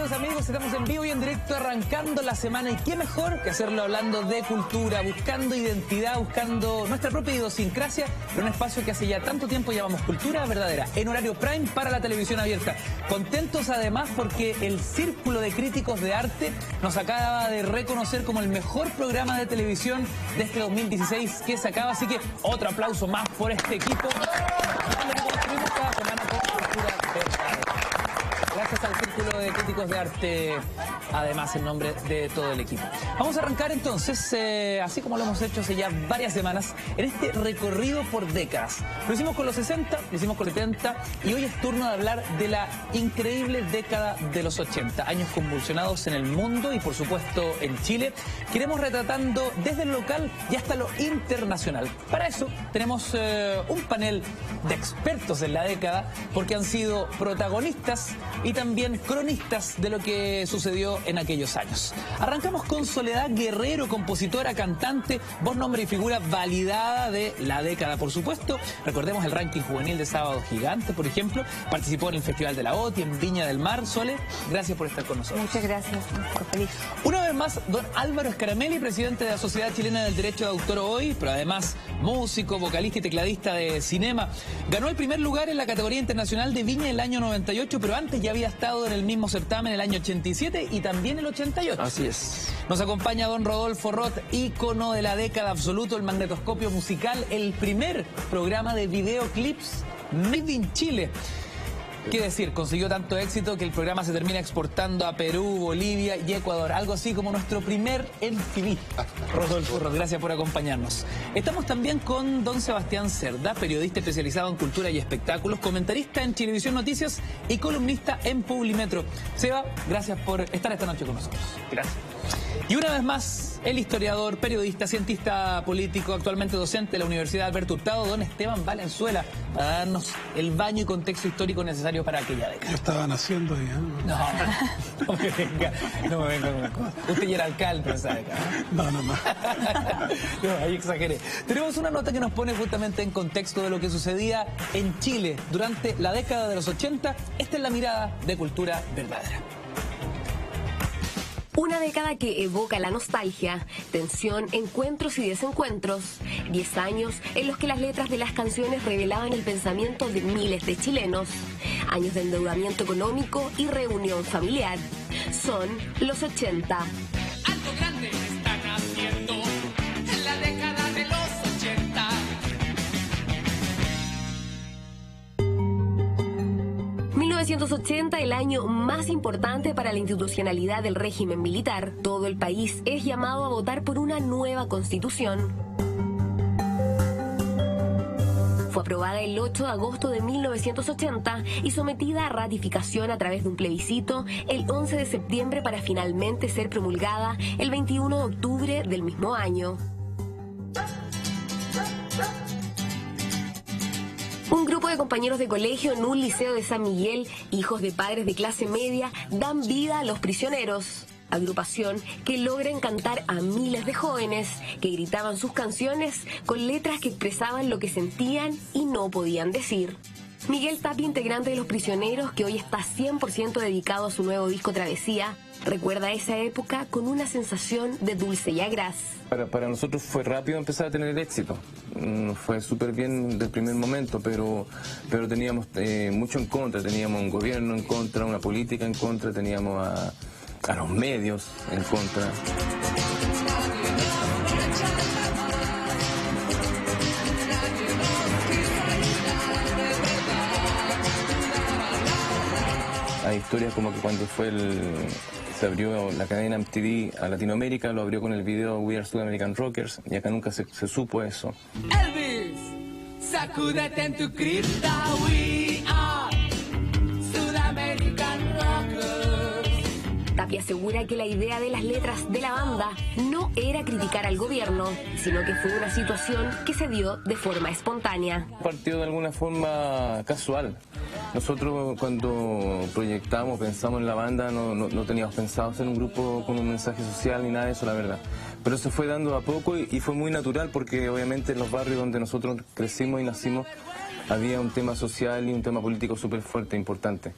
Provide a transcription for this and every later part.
queridos amigos, estamos en vivo y en directo arrancando la semana y qué mejor que hacerlo hablando de cultura, buscando identidad, buscando nuestra propia idiosincrasia en un espacio que hace ya tanto tiempo llamamos Cultura Verdadera, en horario prime para la televisión abierta. Contentos además porque el Círculo de Críticos de Arte nos acaba de reconocer como el mejor programa de televisión de este 2016 que se acaba, así que otro aplauso más por este equipo. Gracias al Círculo de Críticos de Arte, además en nombre de todo el equipo. Vamos a arrancar entonces, así como lo hemos hecho hace ya varias semanas, en este recorrido por décadas. Lo hicimos con los 60, lo hicimos con los 70 y hoy es turno de hablar de la increíble década de los 80, años convulsionados en el mundo y por supuesto en Chile. Queremos retratando desde lo local y hasta lo internacional. Para eso tenemos un panel de expertos en la década porque han sido protagonistas y también cronistas de lo que sucedió en aquellos años. Arrancamos con Soledad Guerrero, compositora, cantante, voz, nombre y figura validada de la década, por supuesto. Recordemos el ranking juvenil de Sábado Gigante, por ejemplo. Participó en el Festival de la OTI, en Viña del Mar. Sole, gracias por estar con nosotros. Muchas gracias, feliz. Una vez más, don Álvaro Escaramelli, presidente de la Sociedad Chilena del Derecho de Autor hoy, pero además músico, vocalista y tecladista de cinema. Ganó el primer lugar en la categoría internacional de Viña el año 98, pero antes ya había estado en el mismo certamen el año 87 y también el 88. Así es. Nos acompaña don Rodolfo Roth, ícono de la década absoluto, el magnetoscopio musical, el primer programa de videoclips Made in Chile. ¿Qué decir? Consiguió tanto éxito que el programa se termina exportando a Perú, Bolivia y Ecuador. Algo así como nuestro primer MTV. Rodolfo Roth, gracias por acompañarnos. Estamos también con don Sebastián Cerda, periodista especializado en cultura y espectáculos, comentarista en Chilevisión Noticias y columnista en Publimetro. Seba, gracias por estar esta noche con nosotros. Gracias. Y una vez más, el historiador, periodista, cientista político, actualmente docente de la Universidad Alberto Hurtado, don Esteban Valenzuela, para darnos el baño y contexto histórico necesario para aquella década. Yo estaba naciendo ya. No me venga con las cosas. Usted ya era alcalde en esa década. No. No, ahí exageré. Tenemos una nota que nos pone justamente en contexto de lo que sucedía en Chile durante la década de los 80. Esta es la mirada de Cultura Verdadera. Una década que evoca la nostalgia, tensión, encuentros y desencuentros. 10 años en los que las letras de las canciones revelaban el pensamiento de miles de chilenos. Años de endeudamiento económico y reunión familiar. Son los 80. Algo grande están haciendo en la década de los 80. 1980, el año más importante para la institucionalidad del régimen militar. Todo el país es llamado a votar por una nueva constitución. Fue aprobada el 8 de agosto de 1980 y sometida a ratificación a través de un plebiscito el 11 de septiembre para finalmente ser promulgada el 21 de octubre del mismo año. Un grupo de compañeros de colegio en un liceo de San Miguel, hijos de padres de clase media, dan vida a los prisioneros. Agrupación que logra encantar a miles de jóvenes que gritaban sus canciones con letras que expresaban lo que sentían y no podían decir. Miguel Tapia, integrante de Los Prisioneros, que hoy está 100% dedicado a su nuevo disco Travesía, recuerda esa época con una sensación de dulce y agraz. Para nosotros fue rápido empezar a tener éxito. Fue súper bien del primer momento, pero teníamos mucho en contra. Teníamos un gobierno en contra, una política en contra, teníamos a los medios en contra. Hay historias como que cuando se abrió la cadena MTV a Latinoamérica, lo abrió con el video We Are South American Rockers, y acá nunca se supo eso. Elvis, sacúdete en tu cripta, we are South American Rockers. Tapia asegura que la idea de las letras de la banda no era criticar al gobierno, sino que fue una situación que se dio de forma espontánea. Partió de alguna forma casual. Nosotros cuando proyectamos, pensamos en la banda, no teníamos pensado hacer un grupo con un mensaje social ni nada de eso, la verdad. Pero se fue dando a poco y fue muy natural porque obviamente en los barrios donde nosotros crecimos y nacimos había un tema social y un tema político súper fuerte, importante.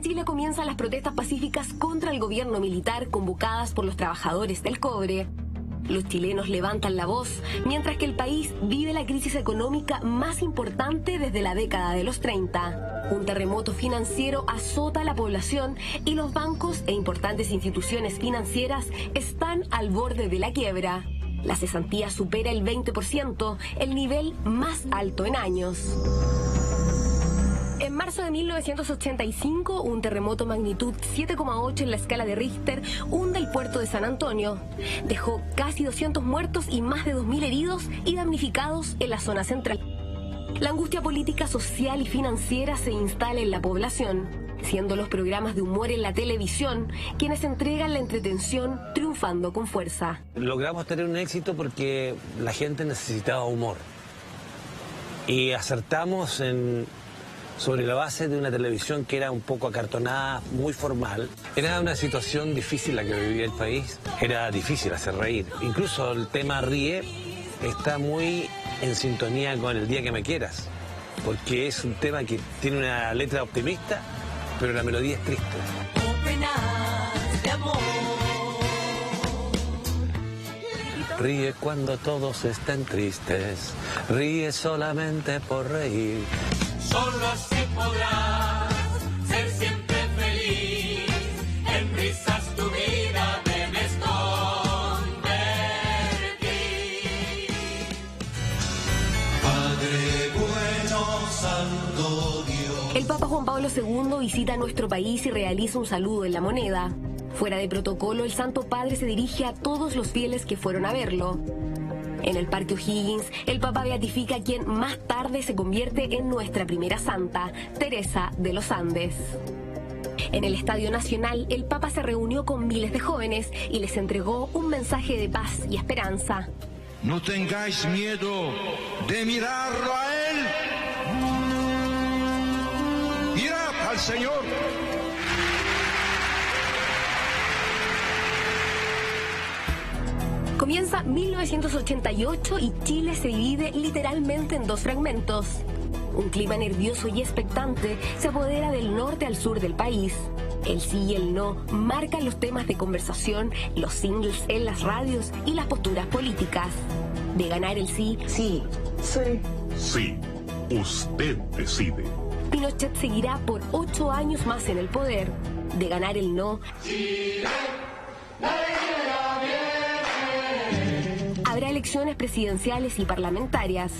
Chile comienzan las protestas pacíficas contra el gobierno militar convocadas por los trabajadores del cobre. Los chilenos levantan la voz, mientras que el país vive la crisis económica más importante desde la década de los 30. Un terremoto financiero azota a la población y los bancos e importantes instituciones financieras están al borde de la quiebra. La cesantía supera el 20%, el nivel más alto en años. En marzo de 1985, un terremoto magnitud 7,8 en la escala de Richter hunde el puerto de San Antonio. Dejó casi 200 muertos y más de 2.000 heridos y damnificados en la zona central. La angustia política, social y financiera se instala en la población, siendo los programas de humor en la televisión quienes entregan la entretención triunfando con fuerza. Logramos tener un éxito porque la gente necesitaba humor. Y acertamos sobre la base de una televisión que era un poco acartonada, muy formal. Era una situación difícil la que vivía el país. Era difícil hacer reír. Incluso el tema Ríe está muy en sintonía con El día que me quieras, porque es un tema que tiene una letra optimista, pero la melodía es triste. Penas de amor. Ríe cuando todos estén tristes, ríe solamente por reír. Solo así podrás ser siempre feliz. En risas tu vida debes convertir. Padre bueno, santo Dios. El Papa Juan Pablo II visita nuestro país y realiza un saludo en la Moneda. Fuera de protocolo, el Santo Padre se dirige a todos los fieles que fueron a verlo. En el Parque O'Higgins, el Papa beatifica a quien más tarde se convierte en nuestra primera santa, Teresa de los Andes. En el Estadio Nacional, el Papa se reunió con miles de jóvenes y les entregó un mensaje de paz y esperanza. No tengáis miedo de mirarlo a Él. Mirad al Señor. Comienza 1988 y Chile se divide literalmente en dos fragmentos. Un clima nervioso y expectante se apodera del norte al sur del país. El sí y el no marcan los temas de conversación, los singles en las radios y las posturas políticas. De ganar el sí, Sí. Sí. Sí, usted decide. Pinochet seguirá por 8 años más en el poder. De ganar el no, habrá elecciones presidenciales y parlamentarias.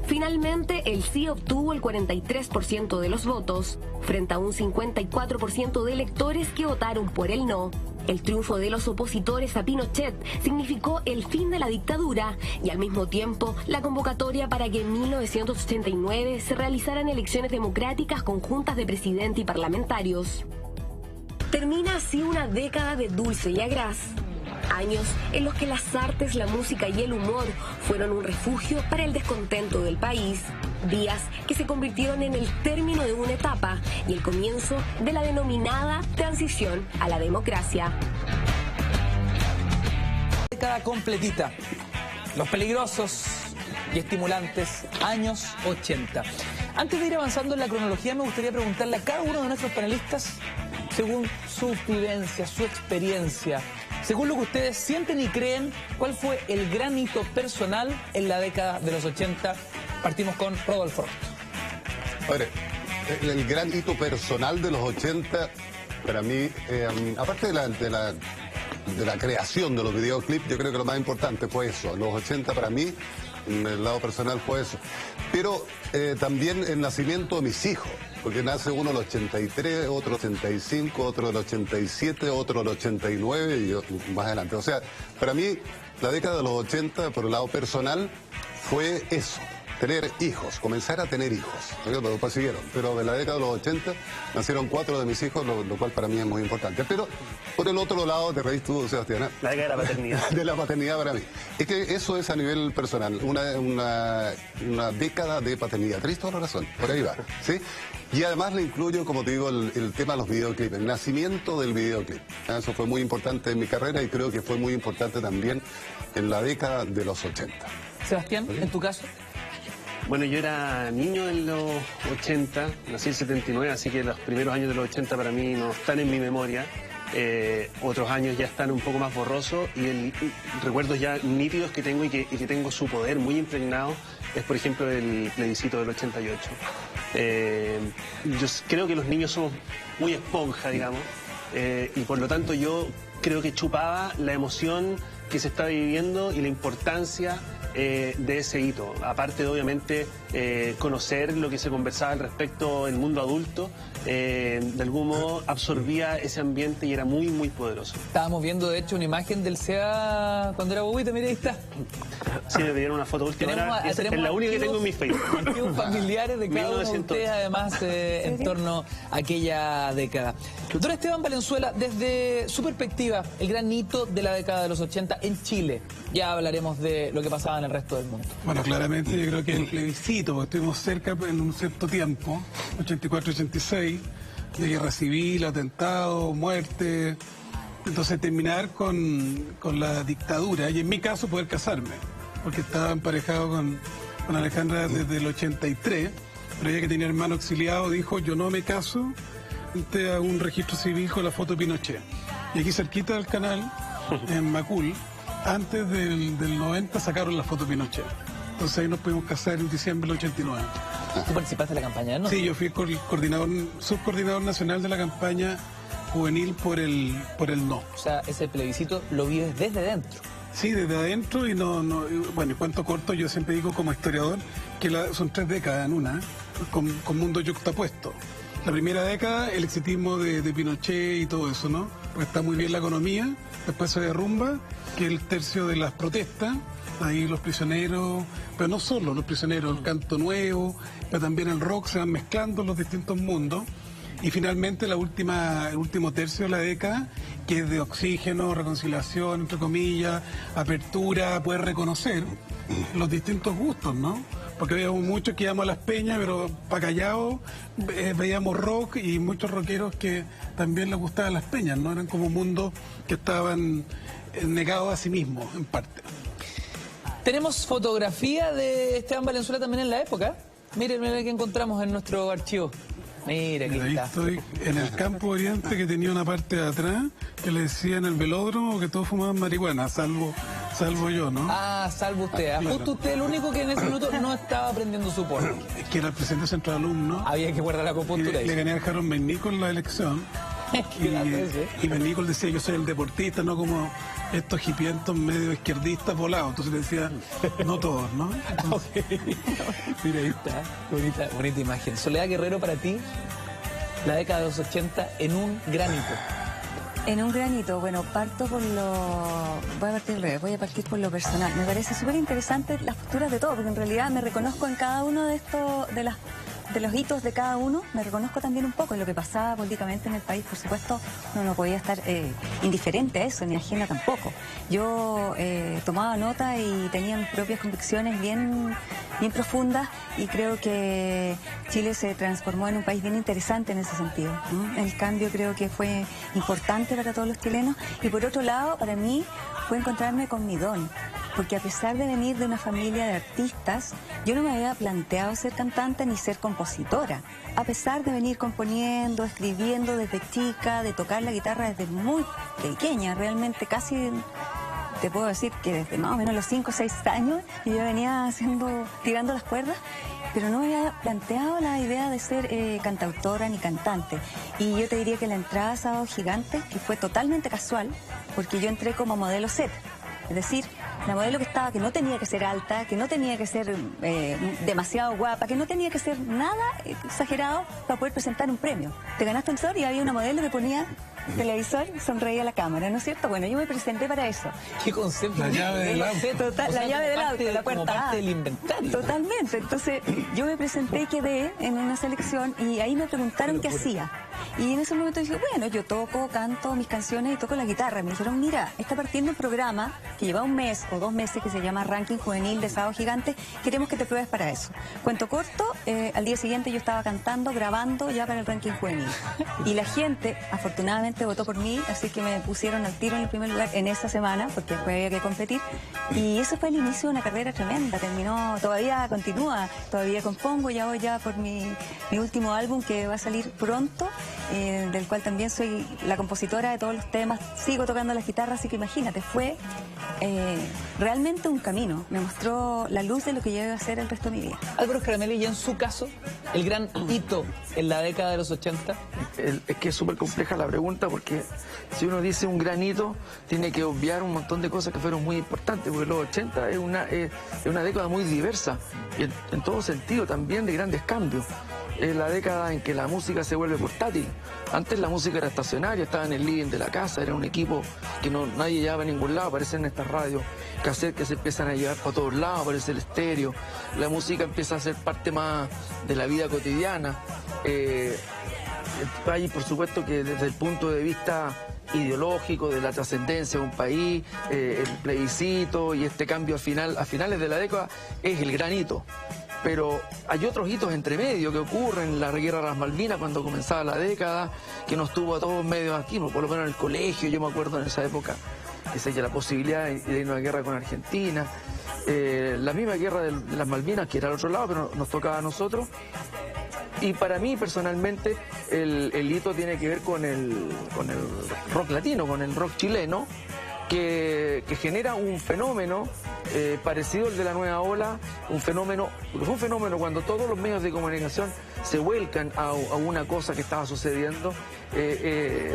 Finalmente, el sí obtuvo el 43% de los votos, frente a un 54% de electores que votaron por el no. El triunfo de los opositores a Pinochet significó el fin de la dictadura y al mismo tiempo la convocatoria para que en 1989 se realizaran elecciones democráticas conjuntas de presidente y parlamentarios. Termina así una década de dulce y agraz. Años en los que las artes, la música y el humor fueron un refugio para el descontento del país. Días que se convirtieron en el término de una etapa y el comienzo de la denominada transición a la democracia. Década completita. Los peligrosos y estimulantes años 80. Antes de ir avanzando en la cronología, me gustaría preguntarle a cada uno de nuestros panelistas, según sus vivencias, su experiencia, según lo que ustedes sienten y creen, ¿cuál fue el gran hito personal en la década de los 80? Partimos con Rodolfo. A ver, el gran hito personal de los 80, para mí, aparte de la creación de los videoclips, yo creo que lo más importante fue eso. Los 80 para mí, en el lado personal fue eso. Pero también el nacimiento de mis hijos, porque nace uno en el 83, otro en el 85, otro en el 87, otro en el 89 y más adelante. O sea, para mí la década de los 80, por el lado personal, fue eso. Tener hijos, comenzar a tener hijos. Después siguieron, pero en la década de los 80 nacieron 4 de mis hijos, lo cual para mí es muy importante. Pero por el otro lado, te reís tú, Sebastián. La década de la paternidad. De la paternidad para mí. Es que eso es a nivel personal, una década de paternidad. Tenéis toda la razón, por ahí va, ¿sí? Y además le incluyo, como te digo, el tema de los videoclips, el nacimiento del videoclip. Eso fue muy importante en mi carrera y creo que fue muy importante también en la década de los 80. Sebastián, en tu caso. Bueno, yo era niño en los 80, nací en 79, así que los primeros años de los 80 para mí no están en mi memoria. Otros años ya están un poco más borrosos y recuerdos ya nítidos que tengo y que tengo su poder muy impregnado es, por ejemplo, el plebiscito del 88. Yo creo que los niños somos muy esponja, digamos, y por lo tanto yo creo que chupaba la emoción que se estaba viviendo y la importancia de ese hito. Aparte de, obviamente, conocer lo que se conversaba al respecto en el mundo adulto, de algún modo absorbía ese ambiente y era muy, muy poderoso. Estábamos viendo, de hecho, una imagen del SEA cuando era bobita, mira, ahí está. Sí, me pidieron una foto última hora. Es la única que tengo en mi Facebook. Archivos familiares de cada uno de ustedes, además, en torno a aquella década. Don Esteban Valenzuela, desde su perspectiva, el gran hito de la década de los 80 en Chile. Ya hablaremos de lo que pasaba en el resto del mundo. Bueno, claramente yo creo que el plebiscito, porque estuvimos cerca en un cierto tiempo, 84-86, de guerra civil, atentado, muerte. Entonces terminar con la dictadura, y en mi caso poder casarme, porque estaba emparejado con Alejandra desde el 83, pero ella, que tenía hermano exiliado, dijo: yo no me caso, entré a un registro civil con la foto de Pinochet. Y aquí cerquita del canal, en Macul, antes del 90 sacaron la foto de Pinochet. Entonces ahí nos pudimos casar en diciembre del 89. ¿Tú participaste en la campaña, no? Sí, yo fui subcoordinador nacional de la campaña juvenil por el no. O sea, ese plebiscito lo vives desde dentro. Sí, desde adentro, bueno, y cuento corto, yo siempre digo como historiador que son 3 décadas en una, con mundo yuxtapuesto. La primera década, el exitismo de Pinochet y todo eso, ¿no? Porque está muy bien la economía, después se derrumba, que el tercio de las protestas, ahí los prisioneros, pero no solo los prisioneros, el canto nuevo, pero también el rock, se van mezclando los distintos mundos. Y finalmente el último tercio de la década, que es de oxígeno, reconciliación, entre comillas, apertura, poder reconocer los distintos gustos, ¿no? Porque veíamos muchos que íbamos a Las Peñas, pero para callados veíamos rock y muchos rockeros que también les gustaban Las Peñas, ¿no? Eran como mundos que estaban negados a sí mismos, en parte. Tenemos fotografía de Esteban Valenzuela también en la época. Miren que encontramos en nuestro archivo. Mira, aquí ahí está. Estoy en el Campo Oriente, que tenía una parte de atrás que le decía en el velódromo que todos fumaban marihuana, salvo yo, ¿no? Ah, salvo usted. Claro. Justo usted, el único que en ese minuto no estaba prendiendo su porro. Es que era el presidente central alumno. Había que guardar la compostura. Le gané a Harold McNichol la elección. Y McNichol decía: yo soy el deportista, no como estos hipientos medio izquierdistas volados. Entonces le decía: no todos, ¿no? Entonces, mira, ahí está. Bonita imagen. Soledad Guerrero, para ti, la década de los 80 en un granito. En un granito, bueno, voy a partir por lo personal. Me parece súper interesante las posturas de todos, porque en realidad me reconozco en cada uno de estos, de los hitos de cada uno, me reconozco también un poco en lo que pasaba políticamente en el país. Por supuesto, uno no podía estar indiferente a eso, ni ajena tampoco. Yo tomaba nota y tenía mis propias convicciones bien profundas, y creo que Chile se transformó en un país bien interesante en ese sentido, ¿no? El cambio creo que fue importante para todos los chilenos, y por otro lado, para mí, fue encontrarme con mi don. Porque a pesar de venir de una familia de artistas, yo no me había planteado ser cantante ni ser compositora. A pesar de venir componiendo, escribiendo desde chica, de tocar la guitarra desde muy pequeña, realmente casi te puedo decir que desde más o menos los 5 o 6 años yo ya venía tirando las cuerdas, pero no me había planteado la idea de ser cantautora ni cantante. Y yo te diría que la entrada a Sábado Gigante, que fue totalmente casual, porque yo entré como modelo set. Es decir, la modelo que no tenía que ser alta, que no tenía que ser demasiado guapa, que no tenía que ser nada exagerado para poder presentar un premio. Te ganaste un televisor y había una modelo que ponía televisor, sonreía a la cámara, ¿no es cierto? Bueno, yo me presenté para eso. ¿Qué concepto? La llave del auto. La llave del auto, la puerta. Como parte del inventario. Totalmente. Entonces, yo me presenté y quedé en una selección, y ahí me preguntaron qué hacía. Y en ese momento dije, bueno, yo toco, canto mis canciones y toco la guitarra. Me dijeron, mira, está partiendo un programa que lleva 1 mes o 2 meses que se llama Ranking Juvenil de Sábado Gigante. Queremos que te pruebes para eso. Cuento corto, al día siguiente yo estaba cantando, grabando ya para el Ranking Juvenil. Y la gente, afortunadamente, votó por mí, así que me pusieron al tiro en el primer lugar en esa semana, porque después había que competir. Y eso fue el inicio de una carrera tremenda. Terminó, todavía continúa, todavía compongo, ya voy ya por mi último álbum que va a salir pronto, del cual también soy la compositora de todos los temas. Sigo tocando las guitarras, así que imagínate, fue realmente un camino. Me mostró la luz de lo que yo iba a hacer el resto de mi vida. Álvaro Scaramelli, y en su caso, el gran hito en la década de los 80. Es que es súper compleja la pregunta, porque si uno dice un gran hito, tiene que obviar un montón de cosas que fueron muy importantes, porque los 80 es una década muy diversa, y en todo sentido también de grandes cambios. Es la década en que la música se vuelve portátil. Antes la música era estacionaria, estaba en el living de la casa, era un equipo que nadie llevaba a ningún lado. Aparecen estas radios cassette que se empiezan a llevar para todos lados, aparece el estéreo. La música empieza a ser parte más de la vida cotidiana. Hay, por supuesto, que desde el punto de vista ideológico, de la trascendencia de un país, el plebiscito y este cambio a finales de la década es el gran hito. Pero hay otros hitos entre medio que ocurren, la guerra de las Malvinas cuando comenzaba la década, que nos tuvo a todos medios aquí, por lo menos en el colegio. Yo me acuerdo en esa época que la posibilidad de ir a una guerra con Argentina, la misma guerra de las Malvinas, que era al otro lado, pero nos tocaba a nosotros. Y para mí, personalmente, el hito tiene que ver con el rock latino, con el rock chileno, que genera un fenómeno parecido al de la nueva ola, fue un fenómeno cuando todos los medios de comunicación se vuelcan a una cosa que estaba sucediendo,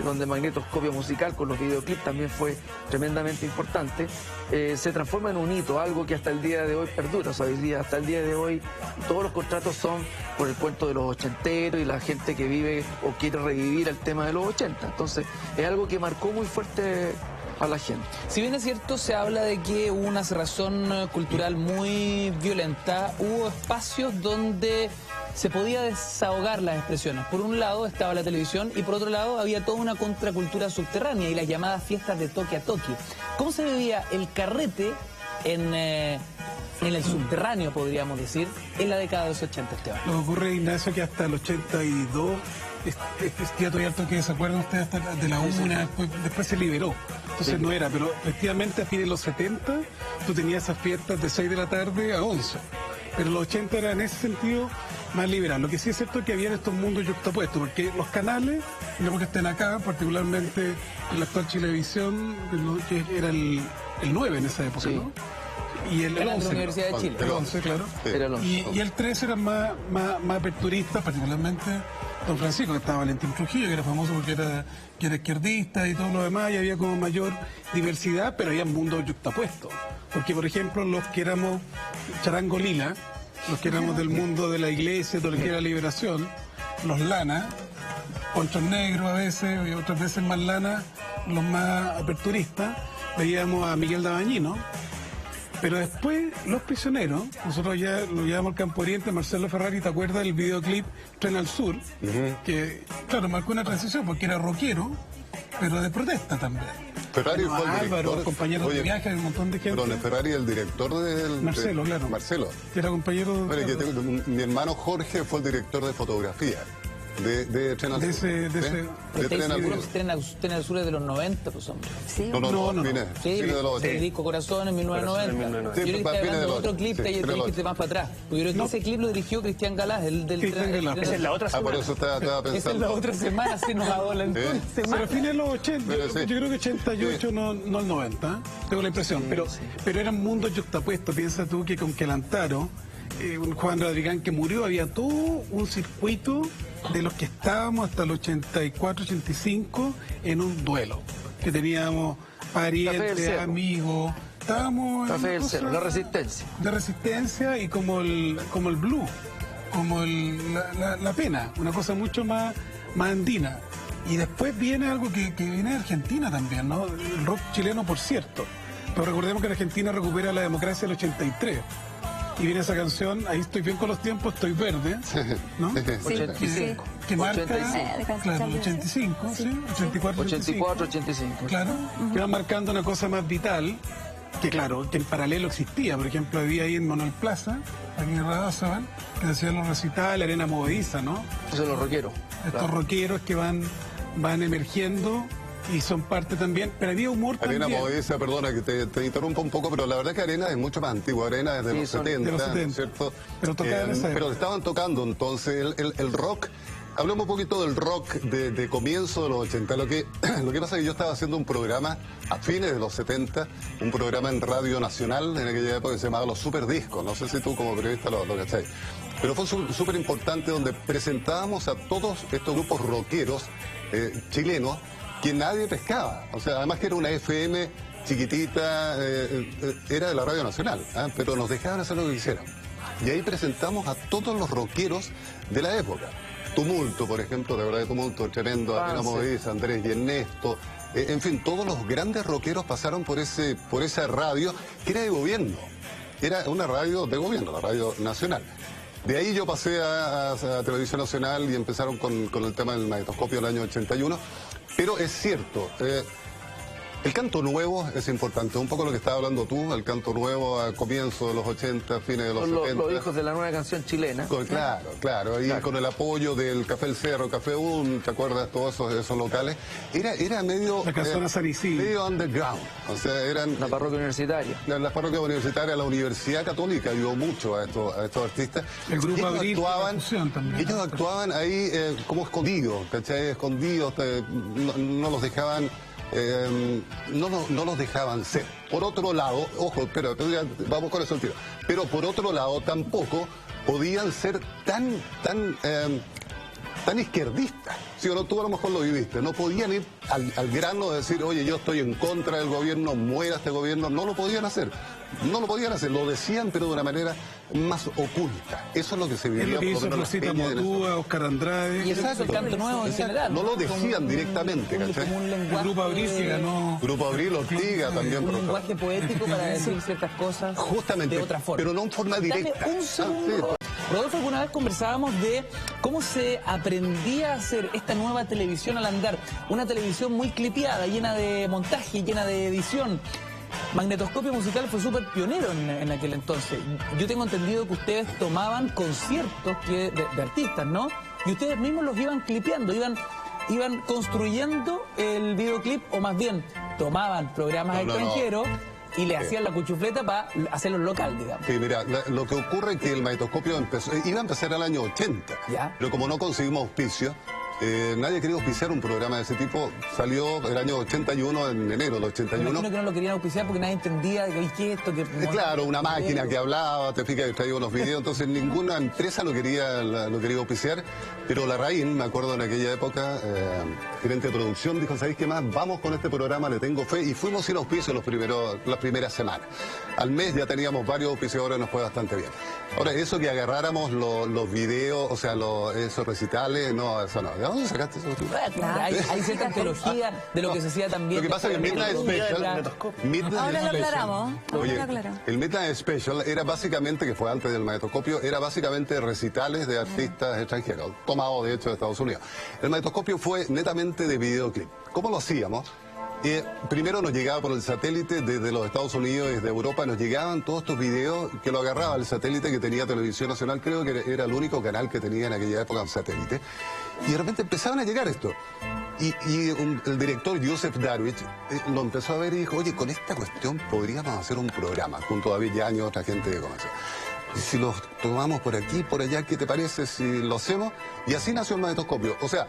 donde Magnetoscopio Musical con los videoclips también fue tremendamente importante, se transforma en un hito, algo que hasta el día de hoy perdura. O sea, hasta el día de hoy todos los contratos son por el cuento de los ochenteros y la gente que vive o quiere revivir el tema de los 80. Entonces es algo que marcó muy fuerte a la gente. Si bien es cierto, se habla de que hubo una cerrazón cultural muy violenta, hubo espacios donde se podía desahogar las expresiones. Por un lado estaba la televisión y por otro lado había toda una contracultura subterránea y las llamadas fiestas de toque a toque. ¿Cómo se vivía el carrete en el subterráneo, podríamos decir, en la década de los 80, Esteban? Lo que ocurre, Ignacio, que hasta el 82 existía todavía el toque, ¿se acuerdan ustedes? Hasta de la una, después se liberó. Entonces no era, pero efectivamente a fines de los 70 tú tenías esas fiestas de 6 de la tarde a 11. Pero los 80 era en ese sentido más liberal. Lo que sí es cierto es que había estos mundos yuxtapuestos, porque los canales, no porque estén acá, particularmente en la actual Chilevisión, que era el 9 en esa época, ¿no? Y el 11, la Universidad de Chile. El 11, claro. Sí. Y el 13 era más aperturista, particularmente don Francisco, que estaba Valentín Trujillo, que era famoso porque era izquierdista y todo lo demás, y había como mayor diversidad, pero había mundos yuxtapuestos. Porque, por ejemplo, los que éramos charango lila, los que éramos del mundo de la iglesia, de lo que era la liberación, los lana, ponchos negros a veces, y otras veces más lana, los más aperturistas, veíamos a Miguel Dabañino. Pero después, los prisioneros, nosotros ya lo llevamos al Campo Oriente, Marcelo Ferrari, ¿te acuerdas del videoclip Tren al Sur? Que, claro, marcó una transición porque era rockero, pero de protesta también. Ferrari fue el director. Compañeros de viaje, un montón de gente. Perdón, Ferrari, el director del... Marcelo, claro. Marcelo. Que era compañero... Bueno, mi hermano Jorge fue el director de fotografía. De Tren al Sur. De Tren al Sur es de los 90, pues, hombre. Sí, no, fines de los 80. El disco Corazón en 1990. Yo creo que está hablando de otro clip, te dijiste más para atrás. Yo creo que ese clip lo dirigió Cristian Galás, el del Tren. Esa es la otra semana. por eso estaba pensando. Esa es la otra semana, si nos adolan. Pero a fines de los 80, yo creo que 88, no el 90, tengo la impresión. Pero eran mundos yuxtapuestos. Piensa tú que con Quelantaro, Juan Rodrigán que murió, había todo un circuito de los que estábamos hasta el 84, 85 en un duelo, que teníamos parientes, amigos, estábamos Café del Cerro, la resistencia. De resistencia y como el blues, como la pena, una cosa mucho más andina. Y después viene algo que viene de Argentina también, ¿no? El rock chileno, por cierto. Pero recordemos que Argentina recupera la democracia en el 83. y viene esa canción, ahí estoy bien con los tiempos, estoy verde, ¿no? Sí, 85. Que marca, 85. claro, 85, sí, 84, 84, 85. Claro, que va marcando una cosa más vital, que claro, que en paralelo existía. Por ejemplo, había ahí en Manuel Plaza, aquí en Radazabal, que hacían los recitales, arena movediza, ¿no? Esos son los rockeros. Estos rockeros que van emergiendo y son parte también, pero había humor Arena también. Movediza, perdona que te interrumpa un poco, pero la verdad es que Arena es mucho más antigua. Arena es de los 70, de los 70, ¿cierto? Pero tocaban esa época. Pero estaban tocando entonces el rock. Hablemos un poquito del rock de comienzo de los 80. Lo que pasa es que yo estaba haciendo un programa a fines de los 70, un programa en Radio Nacional en aquella época que se llamaba Los Super Discos. No sé si tú como periodista lo cachai. Pero fue súper importante donde presentábamos a todos estos grupos rockeros chilenos que nadie pescaba. O sea, además que era una FM chiquitita, era de la Radio Nacional, pero nos dejaban hacer lo que quisieran. Y ahí presentamos a todos los rockeros de la época. Tumulto, por ejemplo, de verdad de Tumulto, tremendo, Arena Movediza, Andrés y Ernesto. En fin, todos los grandes rockeros pasaron por esa radio que era de gobierno. Era una radio de gobierno, la Radio Nacional. De ahí yo pasé a Televisión Nacional y empezaron con el tema del magnetoscopio en el año 81. Pero es cierto, el canto nuevo es importante, un poco lo que estaba hablando tú, el canto nuevo a comienzos de los 80, fines de los 70. Los hijos de la nueva canción chilena. Claro, y con el apoyo del Café El Cerro, Café Un, ¿te acuerdas? Todos esos locales. Era medio... La canción medio underground, o sea, eran... La parroquia universitaria. La parroquia universitaria, la Universidad Católica ayudó mucho a estos artistas. El grupo Abril, ellos actuaban ahí como escondidos, ¿cachai? Escondidos, no los dejaban... no los dejaban ser. Por otro lado, ojo, pero vamos con eso al tiro. Pero por otro lado, tampoco podían ser tan izquierdistas. Si o no, tú a lo mejor lo viviste. No podían ir al grano de decir, oye, yo estoy en contra del gobierno, muera este gobierno. No lo podían hacer. Lo decían, pero de una manera más oculta. Eso es lo que se vivía. Es lo que hizo Rosita Motúa, Oscar Andrade. Y eso es el canto nuevo en general. No lo decían directamente, ¿cachai? El Grupo Abril que ganó. Grupo Abril, Ortiga también. Un lenguaje poético para decir ciertas cosas justamente, de otra forma. Pero no en forma directa. Dame un segundo. Rodolfo, alguna vez conversábamos de cómo se aprendía a hacer esta nueva televisión al andar. Una televisión muy clipeada, llena de montaje, llena de edición. Magnetoscopio Musical fue súper pionero en aquel entonces. Yo tengo entendido que ustedes tomaban conciertos de artistas, ¿no? Y ustedes mismos los iban clipeando, iban construyendo el videoclip, o más bien tomaban programas extranjeros y le hacían la cuchufleta para hacerlo local, digamos. Sí, mira, lo que ocurre es que el magnetoscopio iba a empezar el año 80, pero como no conseguimos auspicio, nadie quería auspiciar un programa de ese tipo. Salió el año 81, en enero del 81. Me imagino que no lo querían auspiciar porque nadie entendía que esto, que... Claro, una máquina que hablaba, te fijas que traía unos videos, entonces ninguna empresa lo quería auspiciar, pero la Larraín, me acuerdo en aquella época, gerente de producción, dijo, ¿sabéis qué más? Vamos con este programa, le tengo fe, y fuimos sin auspicio las primeras semanas. Al mes ya teníamos varios auspiciadores, nos fue bastante bien. Ahora, eso que agarráramos los videos, o sea, esos recitales, no, eso no. ¿De dónde sacaste eso? Hay cierta teología de lo que se hacía también. Lo que pasa es que Midnight Special... Ahora lo aclaramos. Oye, el Midnight Special era básicamente, que fue antes del magnetoscopio, era básicamente recitales de artistas extranjeros, tomados de hecho de Estados Unidos. El magnetoscopio fue netamente de videoclip. ¿Cómo lo hacíamos? Primero nos llegaba por el satélite desde los Estados Unidos, desde Europa, nos llegaban todos estos videos que lo agarraba el satélite que tenía Televisión Nacional, creo que era el único canal que tenía en aquella época el satélite, y de repente empezaban a llegar esto. Y el director Joseph Darwich lo empezó a ver y dijo, oye, con esta cuestión podríamos hacer un programa, junto a David Yaño y otra gente que conoce. Y si los tomamos por aquí, por allá, ¿qué te parece si lo hacemos? Y así nació el magnetoscopio. O sea,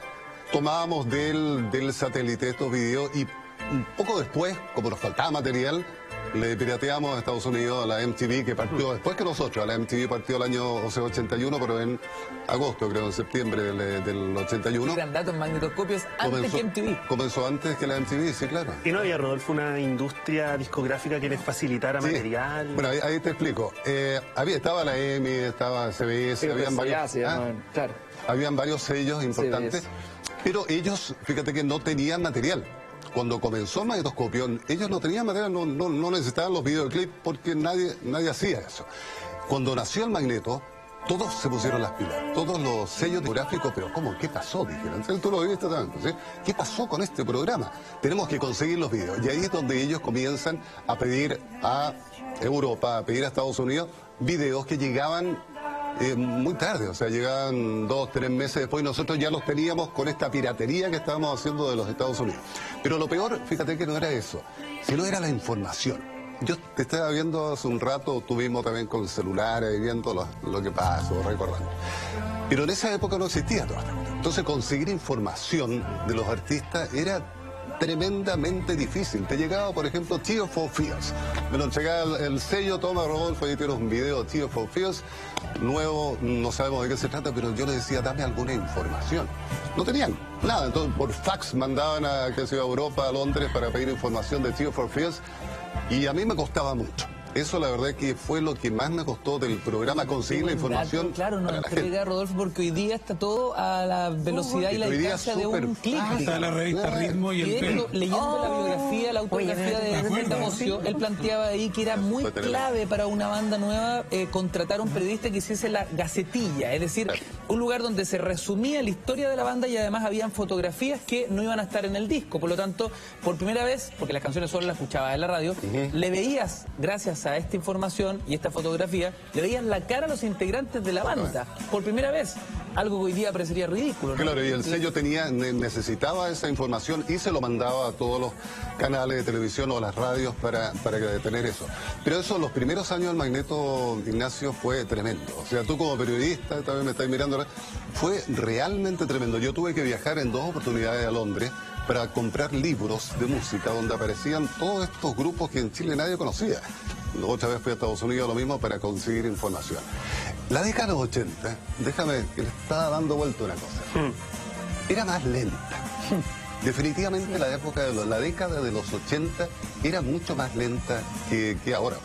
tomábamos del satélite estos videos y un poco después, como nos faltaba material, le pirateamos a Estados Unidos a la MTV, que partió después que nosotros. La MTV partió el año 81, pero en agosto, creo, en septiembre del 81. El gran dato en magnetoscopios antes que MTV. Comenzó antes que la MTV, sí, claro. ¿Y no había, Rodolfo, una industria discográfica que les facilitara material? Bueno, ahí te explico. Estaba la EMI, estaba CBS, habían varios... claro. Habían varios sellos importantes, pero ellos, fíjate que no tenían material. Cuando comenzó el magnetoscopio, ellos no tenían material, no necesitaban los videoclips porque nadie hacía eso. Cuando nació el Magneto, todos se pusieron las pilas, todos los sellos discográficos, pero ¿cómo? ¿Qué pasó? Dijeron, tú lo viviste tanto, ¿sí? ¿Qué pasó con este programa? Tenemos que conseguir los videos. Y ahí es donde ellos comienzan a pedir a Europa, a pedir a Estados Unidos, videos que llegaban muy tarde, o sea, llegaban 2 o 3 meses después y nosotros ya los teníamos con esta piratería que estábamos haciendo de los Estados Unidos. Pero lo peor, fíjate que no era eso, sino era la información. Yo te estaba viendo hace un rato, tú mismo también con celulares, viendo lo que pasó, recordando. Pero en esa época no existía todo esto. Entonces conseguir información de los artistas era tremendamente difícil. Te llegaba, por ejemplo, Tears for Fears. Me lo entregaba el sello Toma Rodolfo, ahí tienes un video de Tears for Fears, nuevo, no sabemos de qué se trata, pero yo le decía, dame alguna información. No tenían nada, entonces por fax mandaban a Europa, a Londres, para pedir información de Tears for Fears. Y a mí me costaba mucho. Eso la verdad que fue lo que más me costó del programa, conseguir la información. Claro, no entrega, Rodolfo, porque hoy día está todo a la velocidad y la distancia de un clic. Está la revista Ritmo y el Leyendo la biografía, la autobiografía de Tamocio, él planteaba ahí que era muy clave para una banda nueva contratar a un periodista que hiciese la gacetilla, es decir, un lugar donde se resumía la historia de la banda y además habían fotografías que no iban a estar en el disco. Por lo tanto, por primera vez, porque las canciones solo las escuchabas en la radio, le veías, gracias a esta información y esta fotografía, le veías la cara a los integrantes de la banda. Por primera vez, algo que hoy día parecería ridículo, ¿no? Claro, y el sello necesitaba esa información y se lo mandaba a todos los canales de televisión o a las radios para tener eso. Pero eso, los primeros años del Magneto, Ignacio, fue tremendo. O sea, tú como periodista, también me estás mirando, fue realmente tremendo. Yo tuve que viajar en 2 oportunidades a Londres para comprar libros de música donde aparecían todos estos grupos que en Chile nadie conocía. Otra vez fui a Estados Unidos lo mismo para conseguir información. La década de los 80, déjame que le estaba dando vuelta una cosa, era más lenta. Definitivamente la década de los 80 era mucho más lenta que ahora.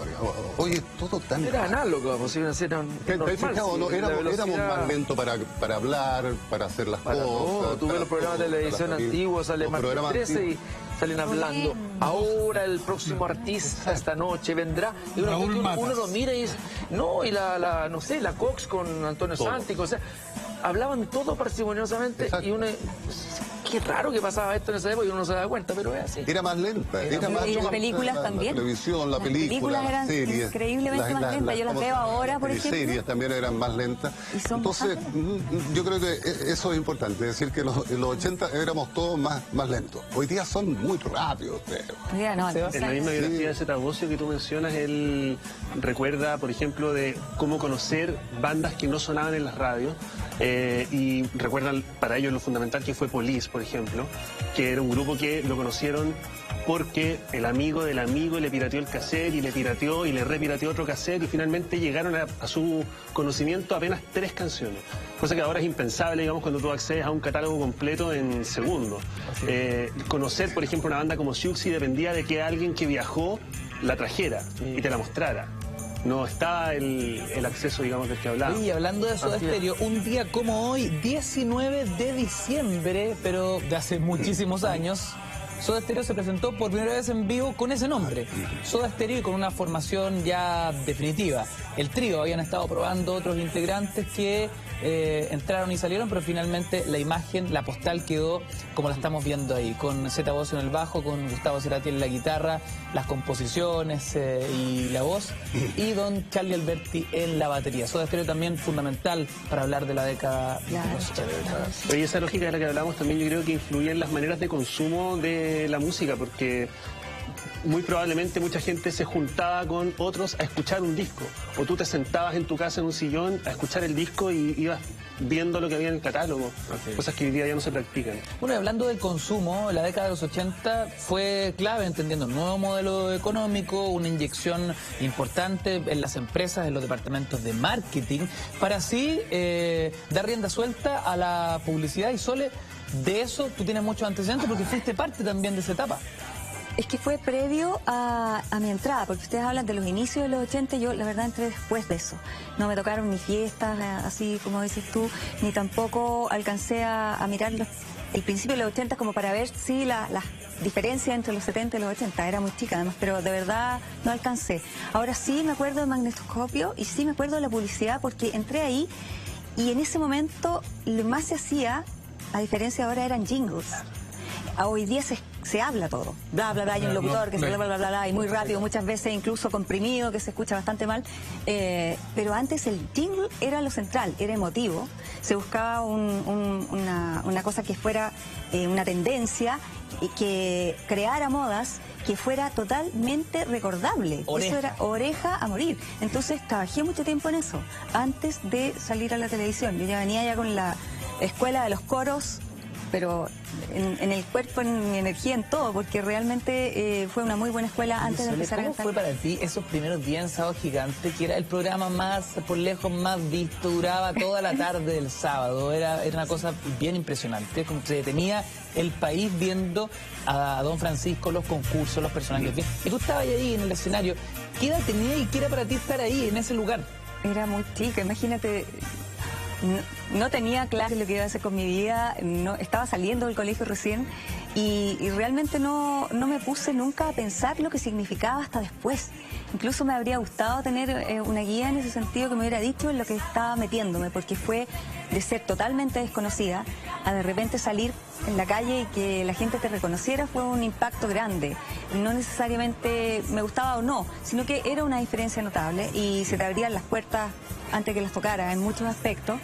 Hoy es todo tan... Era análogo, pues eran éramos más lentos para hablar, para hacer las cosas. Tuve los programas de televisión antiguos, sale más 13 y salen hablando. Ahora el próximo artista esta noche vendrá. Y uno lo mira y dice, no, y no sé, la Cox con Antonio Santi, o sea, hablaban todo parsimoniosamente y uno... Qué raro que pasaba esto en esa época y uno no se da cuenta, pero es así. Era más lenta. Y las películas también. La televisión, las películas eran series, increíblemente más lentas. Yo las veo ahora, por ejemplo. Las series también eran más lentas. Entonces, yo creo que eso es importante. Decir que en los 80 éramos todos más lentos. Hoy día son muy rápidos. En la misma biografía de Zeta Bosio que tú mencionas, él recuerda, por ejemplo, de cómo conocer bandas que no sonaban en las radios. Y recuerdan para ellos lo fundamental que fue Police, por ejemplo, que era un grupo que lo conocieron porque el amigo del amigo le pirateó el cassette y le pirateó y le repirateó otro cassette y finalmente llegaron a su conocimiento apenas 3 canciones. Cosa que ahora es impensable, digamos, cuando tú accedes a un catálogo completo en segundos. Conocer, por ejemplo, una banda como Siouxsie dependía de que alguien que viajó la trajera y te la mostrara. No estaba el acceso, digamos, del que hablaba. Y hablando de Soda Stereo, un día como hoy, 19 de diciembre, pero de hace muchísimos años, Soda Stereo se presentó por primera vez en vivo con ese nombre, Soda Stereo, y con una formación ya definitiva. El trío habían estado probando otros integrantes que entraron y salieron, pero finalmente la imagen, la postal quedó como la estamos viendo ahí, con Zeta Bosio en el bajo, con Gustavo Cerati en la guitarra, las composiciones y la voz, y don Charlie Alberti en la batería. Soda Stereo también fundamental para hablar de la década de los 80. Oye, esa lógica de la que hablamos también yo creo que influye en las maneras de consumo de la música, porque muy probablemente mucha gente se juntaba con otros a escuchar un disco, o tú te sentabas en tu casa en un sillón a escuchar el disco y ibas viendo lo que había en el catálogo, cosas que hoy día ya no se practican. Bueno, y hablando de consumo, la década de los 80 fue clave entendiendo un nuevo modelo económico, una inyección importante en las empresas, en los departamentos de marketing, para así dar rienda suelta a la publicidad. Y Sole, de eso tú tienes muchos antecedentes porque fuiste parte también de esa etapa. Es que fue previo a mi entrada, porque ustedes hablan de los inicios de los 80, yo la verdad entré después de eso. No me tocaron ni fiestas, así como dices tú, ni tampoco alcancé a mirar el principio de los 80 como para ver si las diferencia entre los 70 y los 80, era muy chica además, pero de verdad no alcancé. Ahora sí me acuerdo de Magnetoscopio y sí me acuerdo de la publicidad porque entré ahí y en ese momento lo más se hacía, a diferencia de ahora, eran jingles. Hoy día se habla todo, bla, bla, bla, hay un locutor que se bla, bla, bla, bla, y muy rápido, muchas veces incluso comprimido, que se escucha bastante mal, pero antes el jingle era lo central, era emotivo, se buscaba una cosa que fuera una tendencia, que creara modas, que fuera totalmente recordable. Oreja. Eso era oreja a morir. Entonces trabajé mucho tiempo en eso, antes de salir a la televisión. Yo ya venía ya con la escuela de los coros, pero en el cuerpo, en mi energía, en todo, porque realmente fue una muy buena escuela antes de empezar a ¿Cómo cantar. fue para ti esos primeros días en Sábado Gigante, que era el programa más, por lejos, más visto, duraba toda la tarde del sábado? Era una cosa bien impresionante, como se detenía el país viendo a Don Francisco, los concursos, los personajes. Y tú estabas ahí en el escenario. ¿Qué edad tenía y qué era para ti estar ahí, en ese lugar? Era muy chica, imagínate. No tenía claro lo que iba a hacer con mi vida, no, estaba saliendo del colegio recién y realmente no me puse nunca a pensar lo que significaba hasta después. Incluso me habría gustado tener una guía en ese sentido que me hubiera dicho en lo que estaba metiéndome, porque fue de ser totalmente desconocida a de repente salir en la calle y que la gente te reconociera, fue un impacto grande. No necesariamente me gustaba o no, sino que era una diferencia notable y se te abrían las puertas antes que las tocara en muchos aspectos.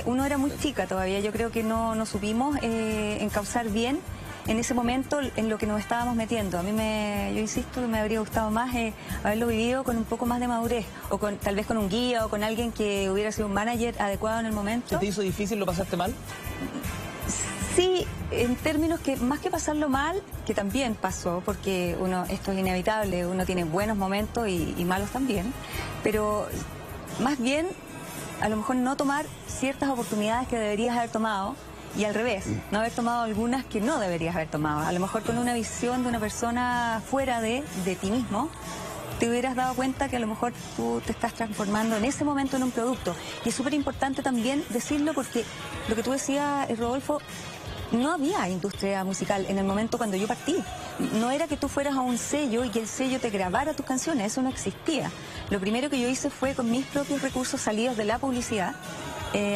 Uno era muy chica todavía, yo creo que no supimos encauzar bien en ese momento en lo que nos estábamos metiendo. Yo insisto que me habría gustado más haberlo vivido con un poco más de madurez, o tal vez con un guía o con alguien que hubiera sido un manager adecuado en el momento. ¿Se te hizo difícil? ¿Lo pasaste mal? Sí, en términos que más que pasarlo mal, que también pasó, porque esto es inevitable, uno tiene buenos momentos y malos también, pero más bien a lo mejor no tomar ciertas oportunidades que deberías haber tomado y al revés, no haber tomado algunas que no deberías haber tomado. A lo mejor con una visión de una persona fuera de ti mismo, te hubieras dado cuenta que a lo mejor tú te estás transformando en ese momento en un producto. Y es súper importante también decirlo porque lo que tú decías, Rodolfo, no había industria musical en el momento cuando yo partí. No era que tú fueras a un sello y que el sello te grabara tus canciones, eso no existía. Lo primero que yo hice fue con mis propios recursos salidos de la publicidad,